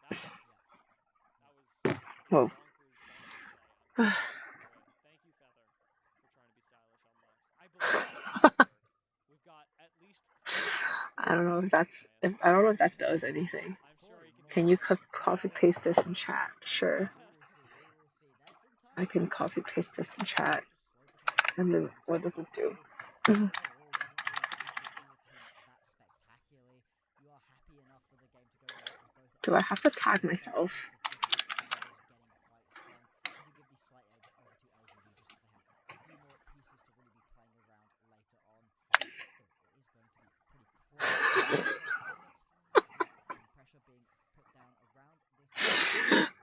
I don't know, MVP. Whoa. That was bonkers play. Thank you, Feather, for trying to be stylish on Lux. I believe that might work. We've got at least 4 minutes I don't before know if the that's if I don't know if that does anything. I'm sure he can Can do you it. copy paste this in chat? Sure. We will see. We will see. That's I entirely can possible. copy paste this in chat. Just slowed the pace down And a then little what bit. does it do? Clearly, overall, wasn't really benefiting your team that spectacularly. You are happy enough for the game to go the way it was. Both Do I have to LGD tag and Fnatic myself? with different players getting quite strong. I do give the slight edge over to LGD just because they have a few more pieces to really be playing around later on. Still, it is going to be pretty close. The pressure being put down around this.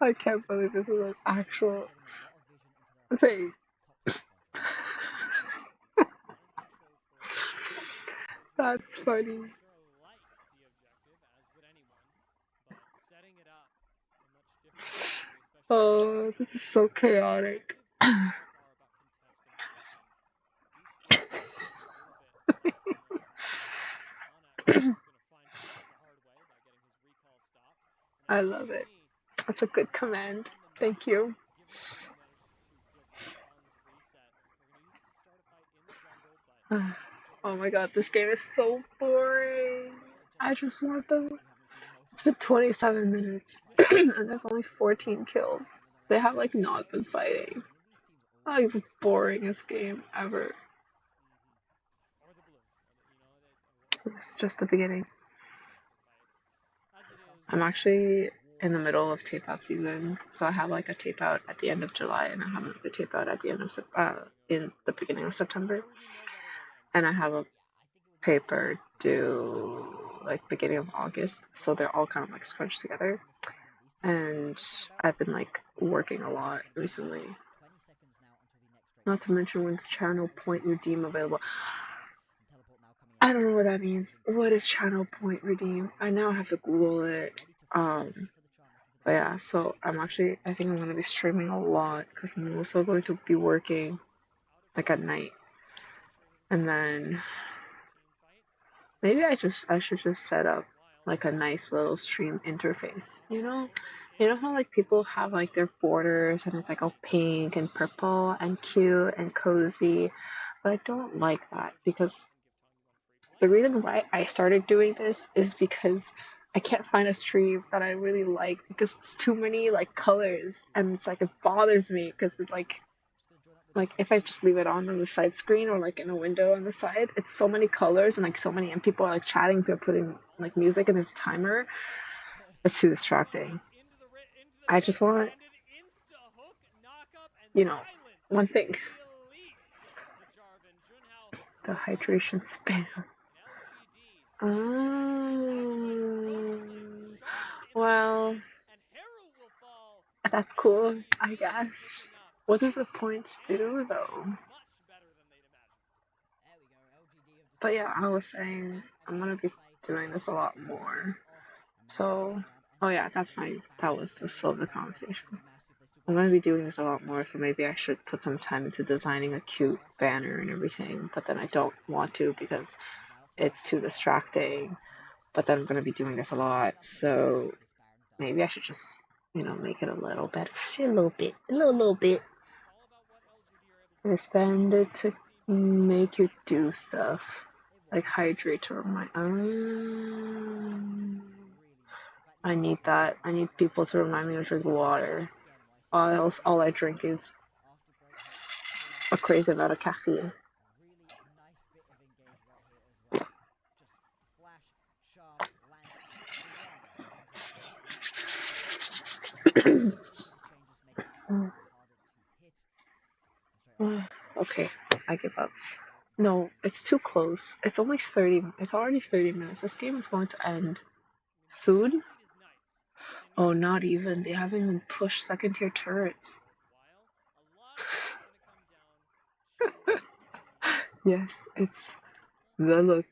I can't believe this is an actual Getting a lot of vision into their thing. top control. That's funny. Sure like the objective, as would anyone, but setting it up a much different way, especially Oh, this is so chaotic. are about contesting position. Do still feel a little bit left in their grasp. Onyx is going to find out the hard way by getting his recall stopped. I And love it. LGD That's a good command. on the map, Thank you. given that they managed to get On's reset, they're going to use it to start a fight in the jungle, but Oh my god, this game is so boring. I just want them. It's been 27 minutes and there's only 14 kills. They have like not been fighting. Like the boringest game ever. or the blue, It's just the beginning. as it is. I'm actually in the middle of tape out season, so I have like a tape out at the end of July, and I have like a tape out at the end of in the beginning of September, and I have a paper due like beginning of August, so they're all kind of like scrunched together. And I've been like working a lot recently. Not to mention when the channel point redeem available. I don't know what that means. What is channel point redeem? I now have to Google it. But yeah, so I think I'm gonna be streaming a lot because I'm also going to be working like at night. And then maybe I should just set up like a nice little stream interface, you know? You know how like people have like their borders and it's like all pink and purple and cute and cozy, but I don't like that because the reason why I started doing this is because I can't find a stream that I really like because it's too many like colors and it's like it bothers me because it's like if I just leave it on the side screen or like in a window on the side, it's so many colors and like so many and people are like chatting, people are putting like music in this timer. It's too distracting. I just want, you know, one thing. The hydration spam. Well, that's cool, I guess. What does the points do, though? But yeah, I was saying I'm gonna be doing this a lot more. So, oh yeah, that was the flow of the conversation. I'm gonna be doing this a lot more, so maybe I should put some time into designing a cute banner and everything, but then I don't want to because it's too distracting. But then I'm gonna be doing this a lot, so maybe I should just, make it a little better. A little bit. Expand it to make you do stuff. Like hydrate to remind. I need that. I need people to remind me to drink water. All I drink is a crazy amount of caffeine. Okay, I give up. No, it's too close. It's only 30. It's already 30 minutes. This game is going to end soon. Oh, not even. They haven't even pushed second tier turrets. Yes, it's the look.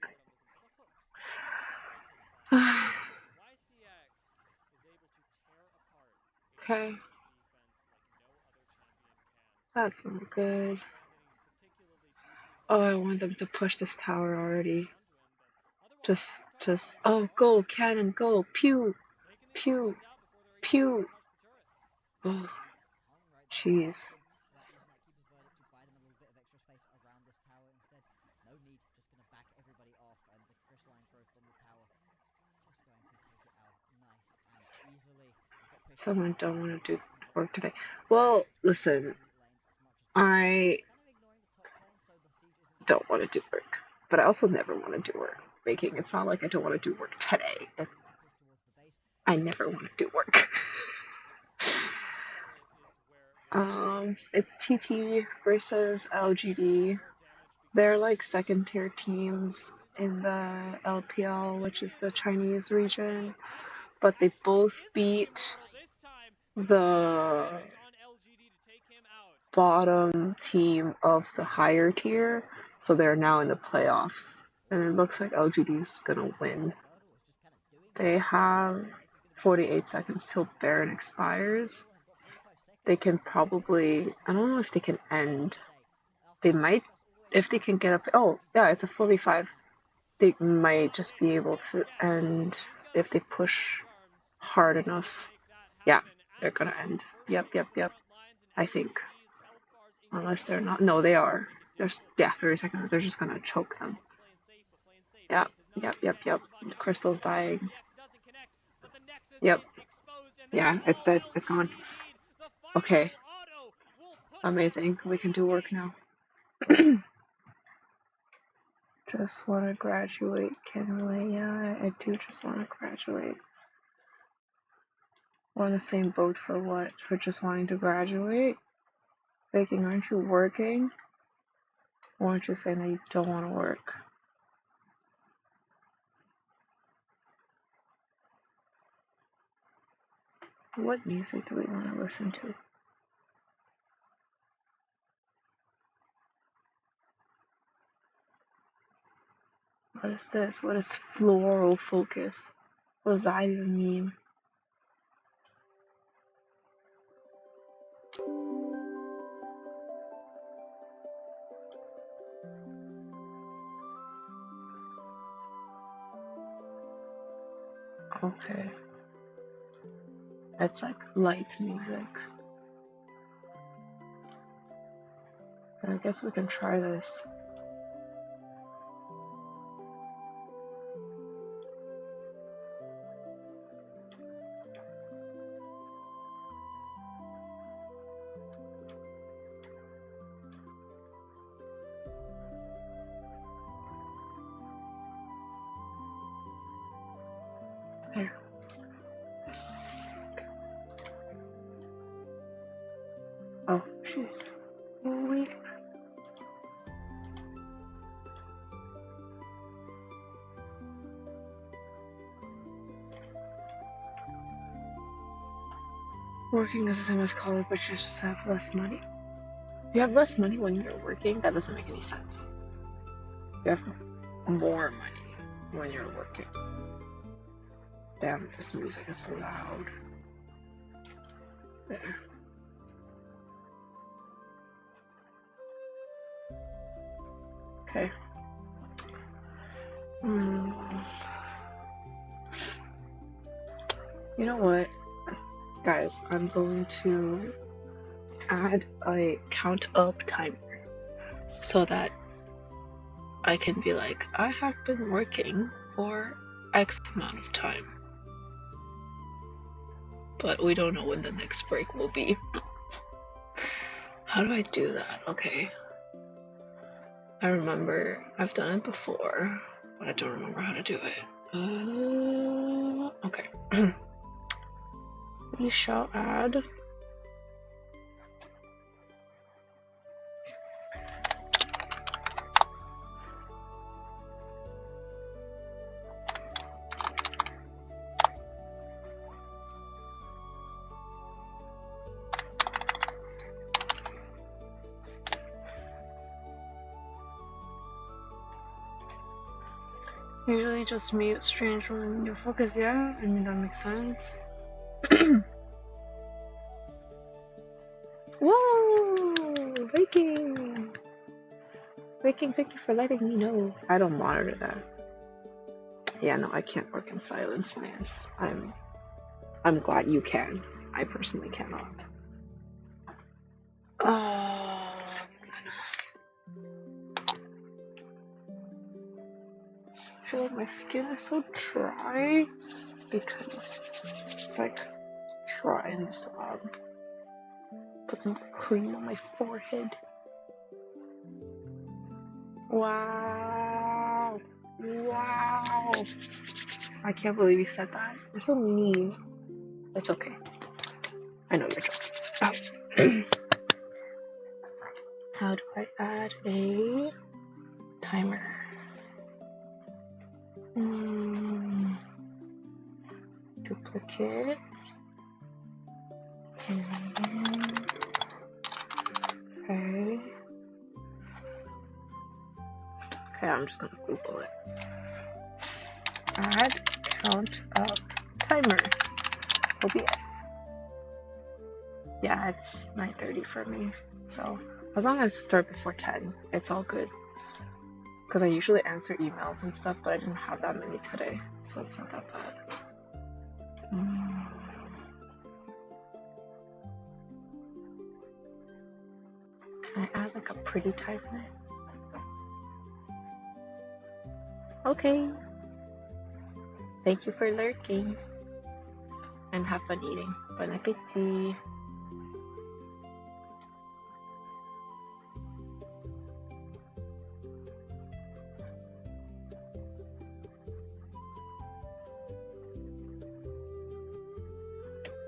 Okay. That's not good. Oh, I want them to push this tower already. Just, oh, go, cannon, go, pew, pew, pew. Oh, jeez. Someone don't want to do work today. Well, listen, I don't want to do work, but I also never want to do work. Making it's not like I don't want to do work today. It's I never want to do work. It's TT versus LGD. They're like second tier teams in the LPL, which is the Chinese region, but they both beat the bottom team of the higher tier, so they're now in the playoffs. And it looks like LGD's gonna win. They have 48 seconds till Baron expires. They can probably, I don't know if they can end. They might, if they can get up, oh yeah, it's a 4v5. They might just be able to end if they push hard enough. Yeah, they're gonna end. Yep. I think. Unless they're not. No, they are. There's, yeah, 30 seconds. They're just gonna choke them. Yep. The crystal's dying. Yep. Yeah, it's dead. It's gone. Okay. Amazing. We can do work now. Just want to graduate, Kinley. Yeah, I do just want to graduate. We're on the same boat for what? For just wanting to graduate? Baking, aren't you working? Or aren't you saying that you don't want to work? What music do we want to listen to? What is this? What is floral focus? What does that even mean? Okay. It's like light music. And I guess we can try this. There. Yes. Oh, jeez. Weak. Working is the same as college, but you just have less money. You have less money when you're working? That doesn't make any sense. You have more money when you're working. Damn, this music is so loud. There. Okay. You know what? Guys, I'm going to add a count up timer so that I can be like, I have been working for X amount of time. But we don't know when the next break will be. How do I do that? Okay. I remember I've done it before, but I don't remember how to do it. Okay. We shall add. Usually just mute strange when you focus, yeah? I mean, that makes sense. Whoa! Baking! Breaking, thank you for letting me know. I don't monitor that. Yeah, no, I can't work in silence, Lance. I'm glad you can. I personally cannot. I feel like my skin is so dry because it's like trying to put some cream on my forehead. Wow. Wow. I can't believe you said that. You're so mean. It's okay. I know you're joking. How do I add a timer? Duplicate. Okay. Okay, I'm just gonna Google it. Add count of timer. OBS. Yeah, it's 9:30 for me. So as long as I start before 10, it's all good. Because I usually answer emails and stuff, but I didn't have that many today, so it's not that bad. Can I add like a pretty timer? Okay. Thank you for lurking. And have fun eating. Bon appetit.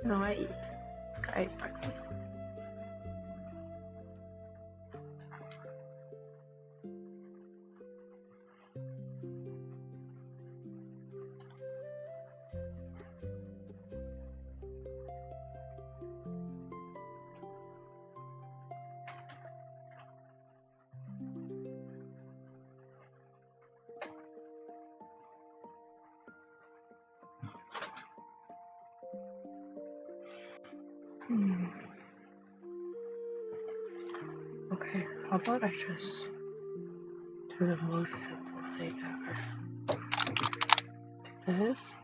No, I eat. I eat breakfast. Okay, how about I just do the most simple thing ever. This.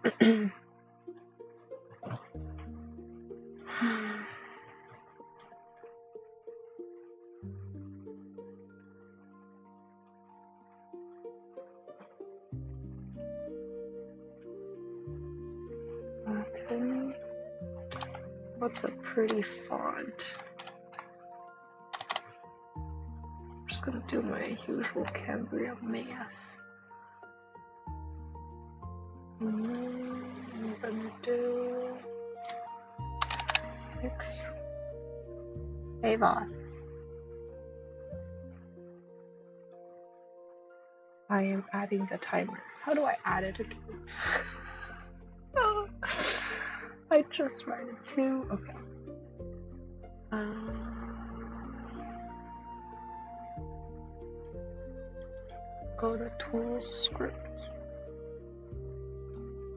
Latin. What's a pretty font? I'm just gonna do my usual Cambria math. I'm gonna do 6. Hey boss. I am adding the timer. How do I add it again? Oh, I just write it too. Okay. Go to Tools, Script,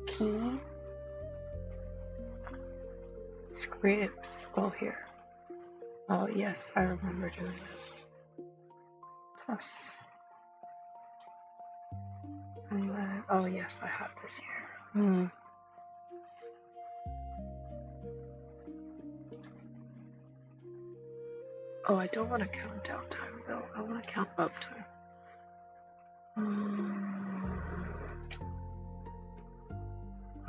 Key, Scripts. Oh, here. Oh, yes, I remember doing this. Plus. And then, oh, yes, I have this here. Oh, I don't want to count down time though. I want to count up time.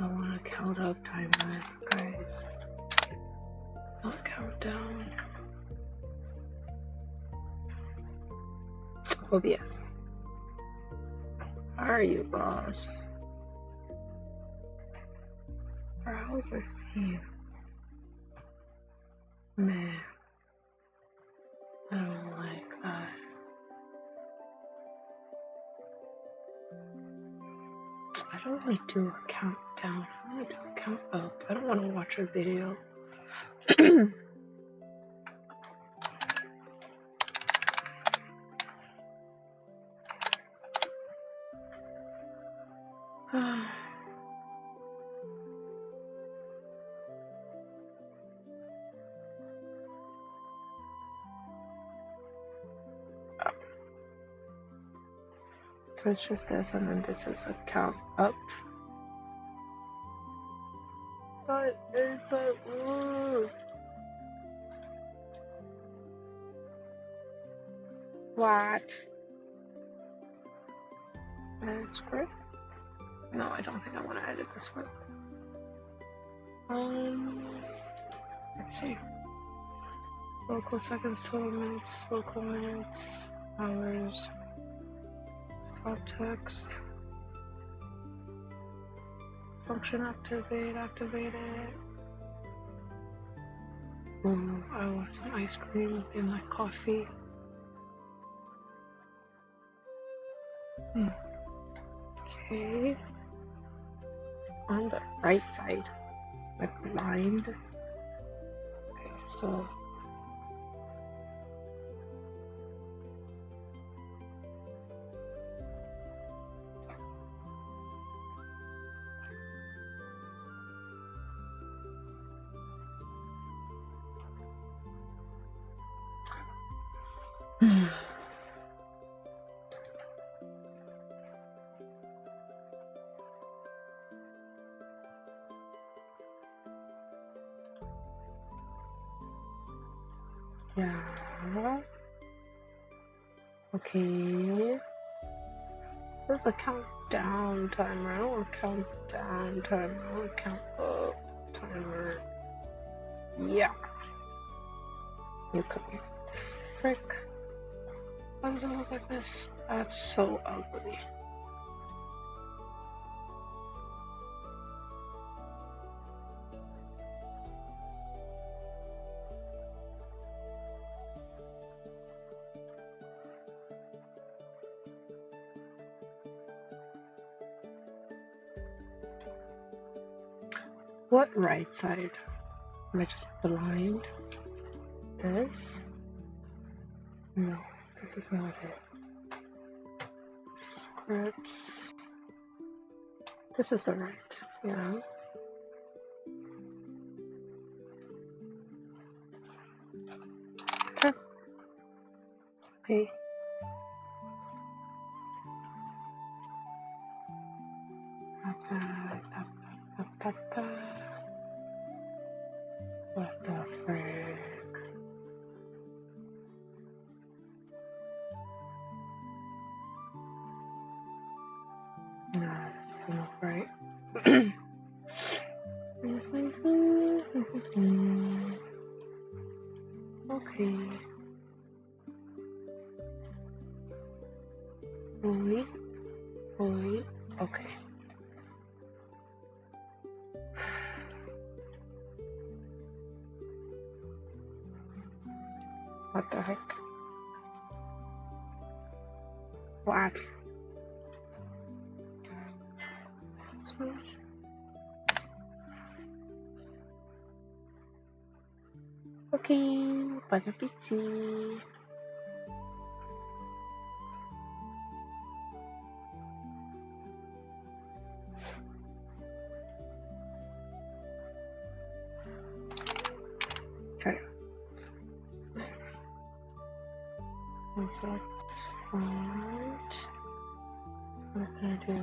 I want to count up time, guys. Not count down. OBS. How are you, boss? Browser scene. Man. I don't like that. I don't want to do a countdown. I want to do a count up. I don't want to watch a video. So it's just this, and then this is a count up. But it's a what? Edit script? No, I don't think I want to edit the script. Let's see. Local seconds, total minutes, local minutes, hours, stop text, function activated. I want some ice cream in my coffee. Okay. On the right side, like blind. Okay, so. Yeah. Okay. There's a countdown timer. I don't want to count down timer. I want to count up timer. Yeah. You come here. Frick. Why does it look like this? That's so ugly. What right side? Am I just blind? This? No, this is not it. Scripts. This is the right, yeah. Test. Okay. What the frick? No, this is not right. Okay. Wait. Okay. What the heck? What? Okay, bon appetit. Okay. And so it's front. We're gonna do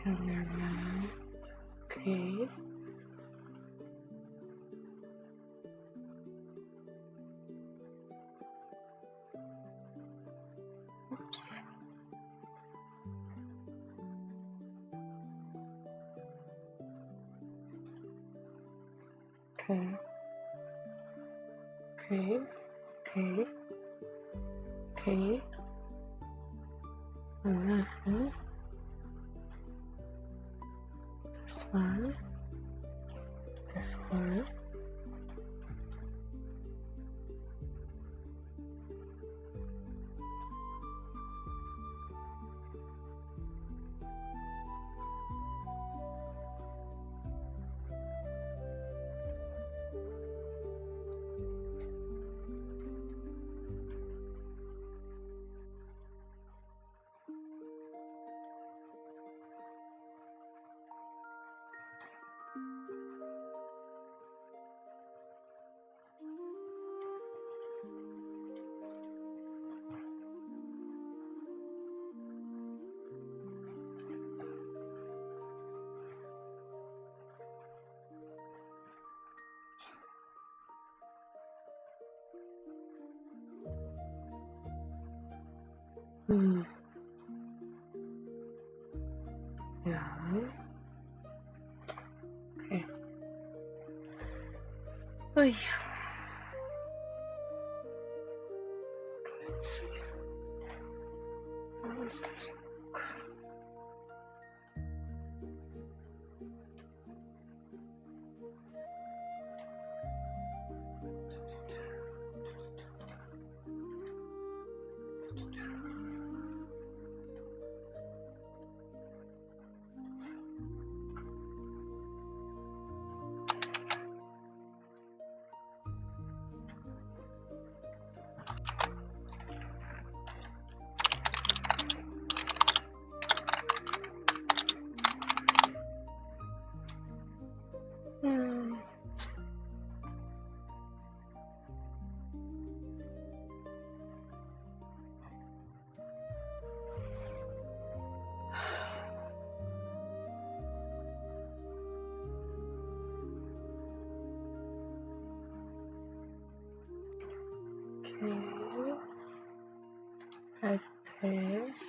camera now. Okay. Oops. Okay. And then this one. Yeah. Okay. Oh yeah. Let's see. What is this book? Okay. Like this.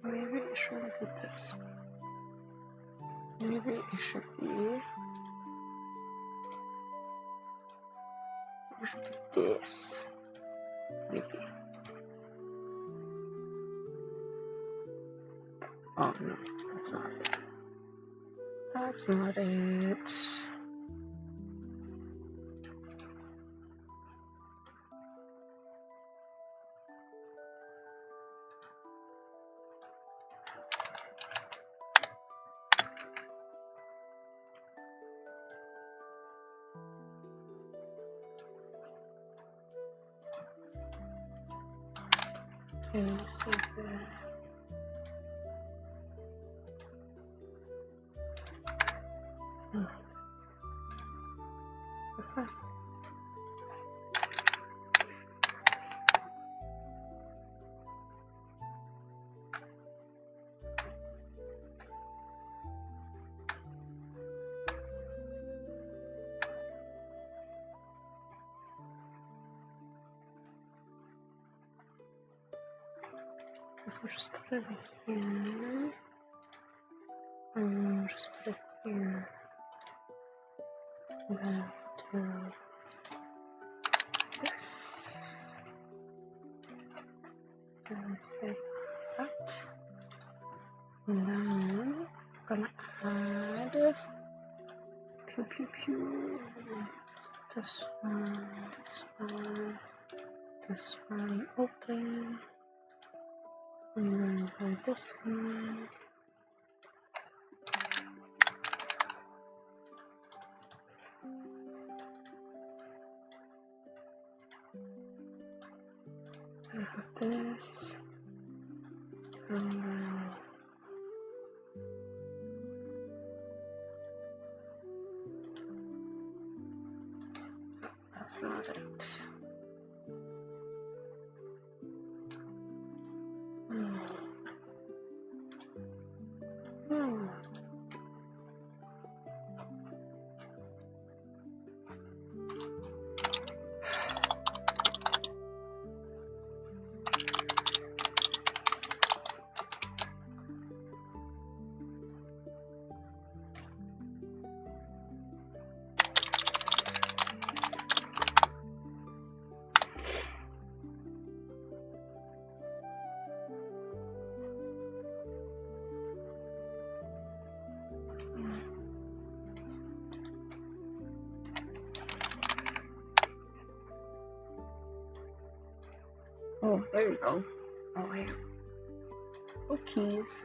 Maybe it should be this. Maybe it should be this. Maybe. Oh no, that's not it. That's not it. Okay, let's see there. Okay. So just put it here. Just put it here. And then do this. And say that. And then I'm gonna add pew pew pew. This one, this one open. And then by this one. I have this. And then that's not it. Oh, there you go. Oh, yeah. Oh, keys.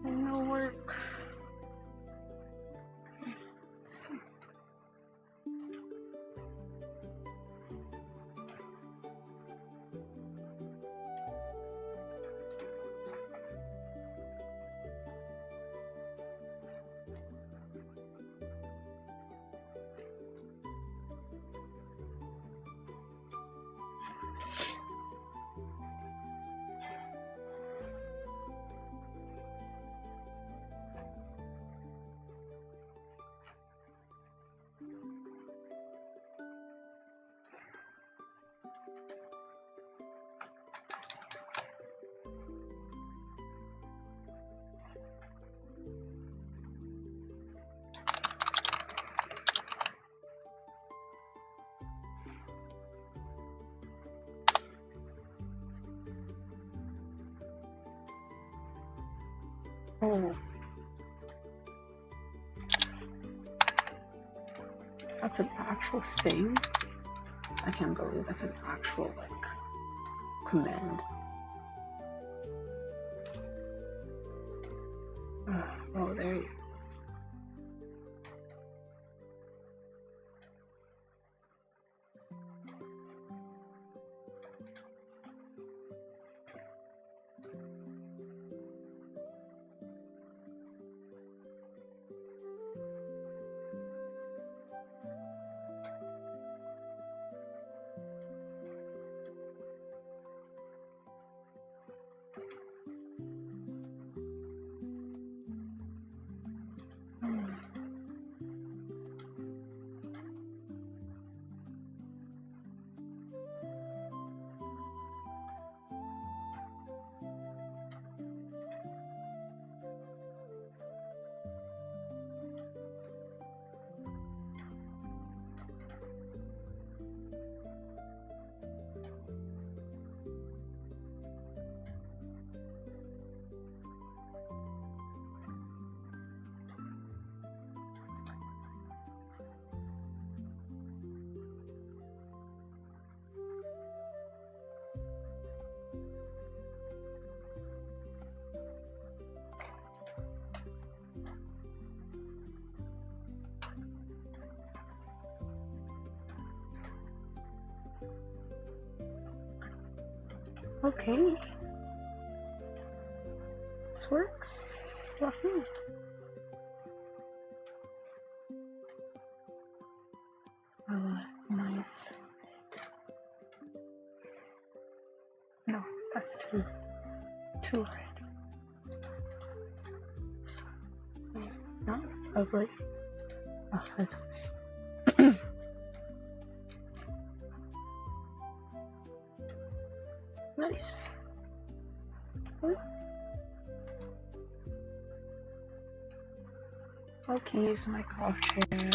No work. Oh. That's an actual thing? I can't believe that's an actual, like, command. Oh, there you go. Okay. This works. Wahoo. Oh, nice. That's too red. No, it's ugly. Oh, that's okay. Nice. Okay, use my cough chair.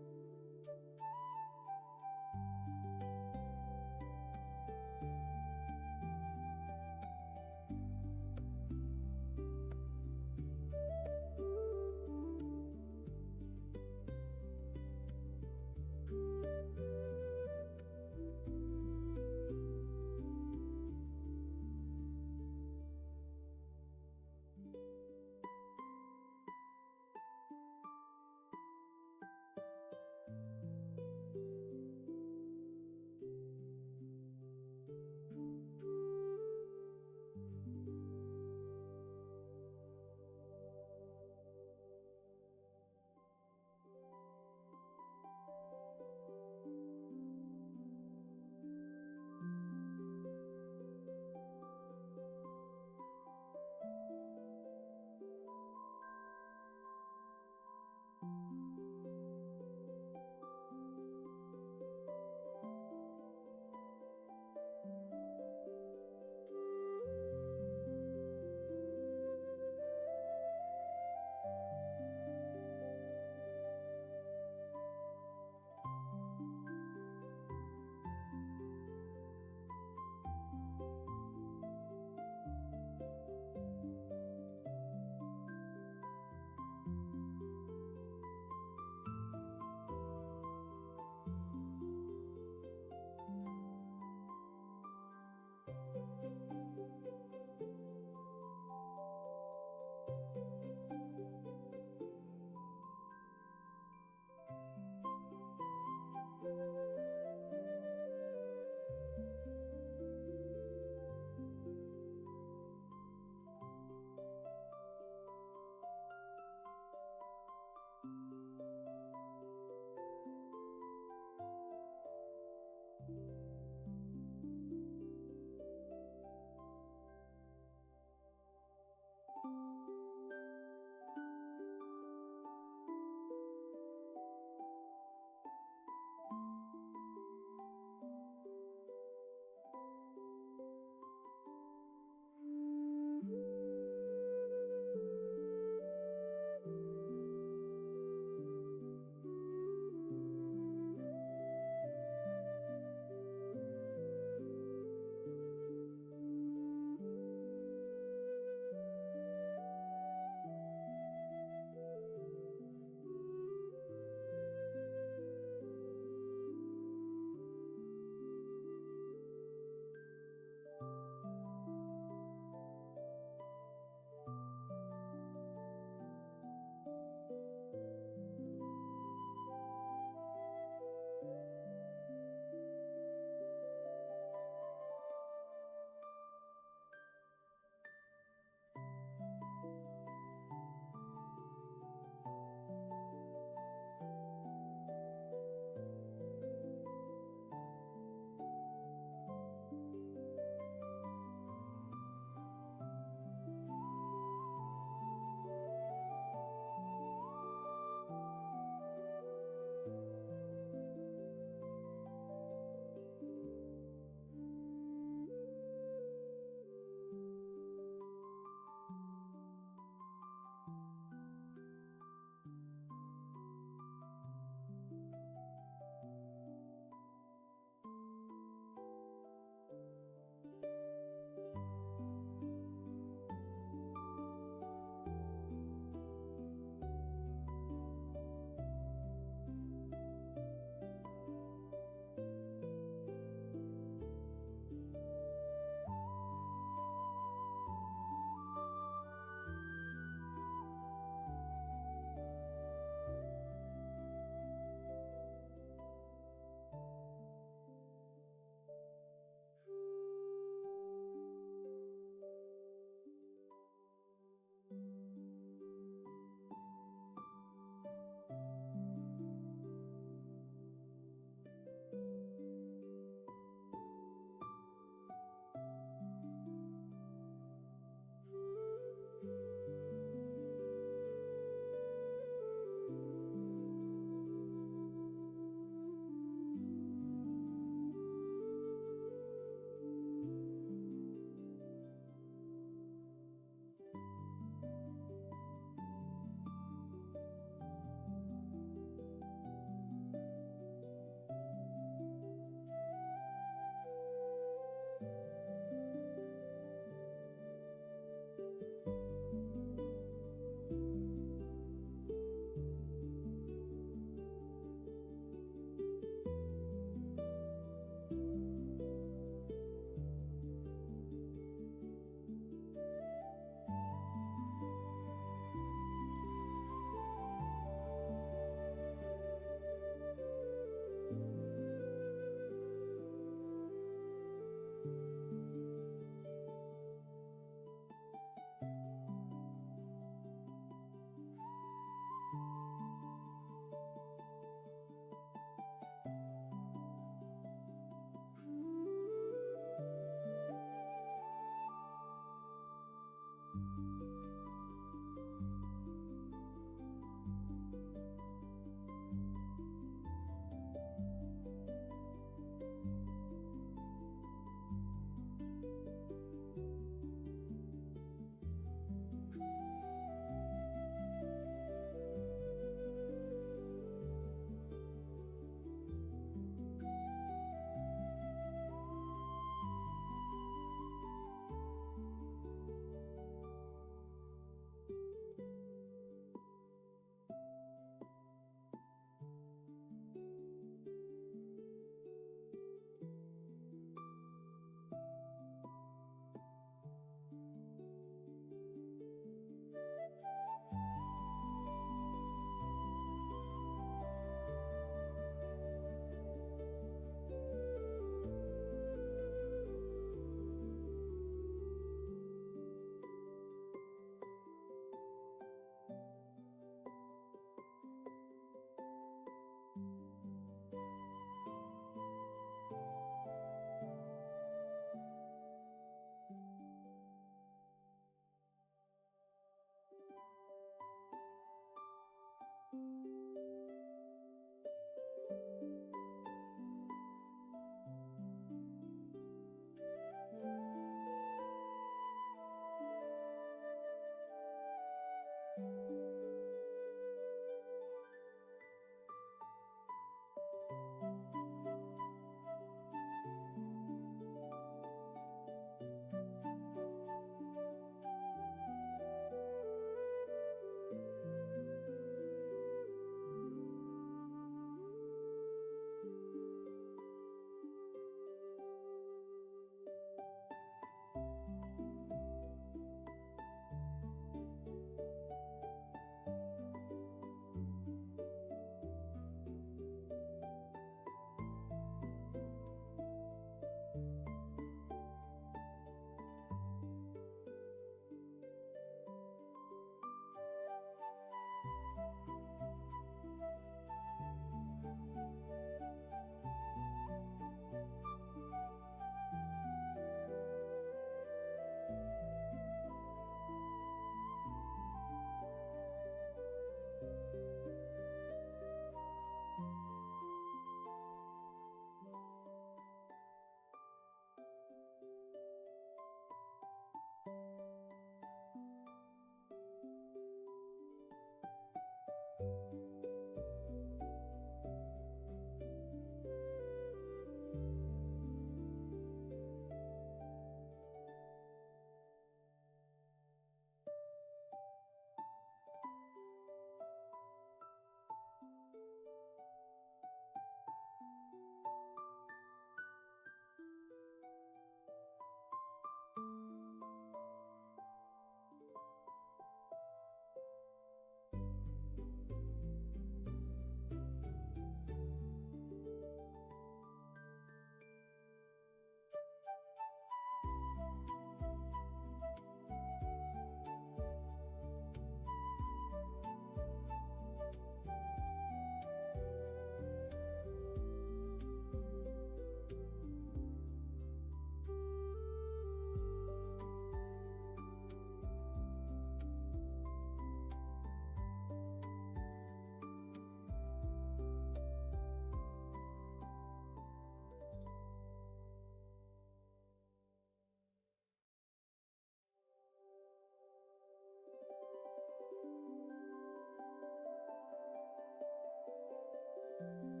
you.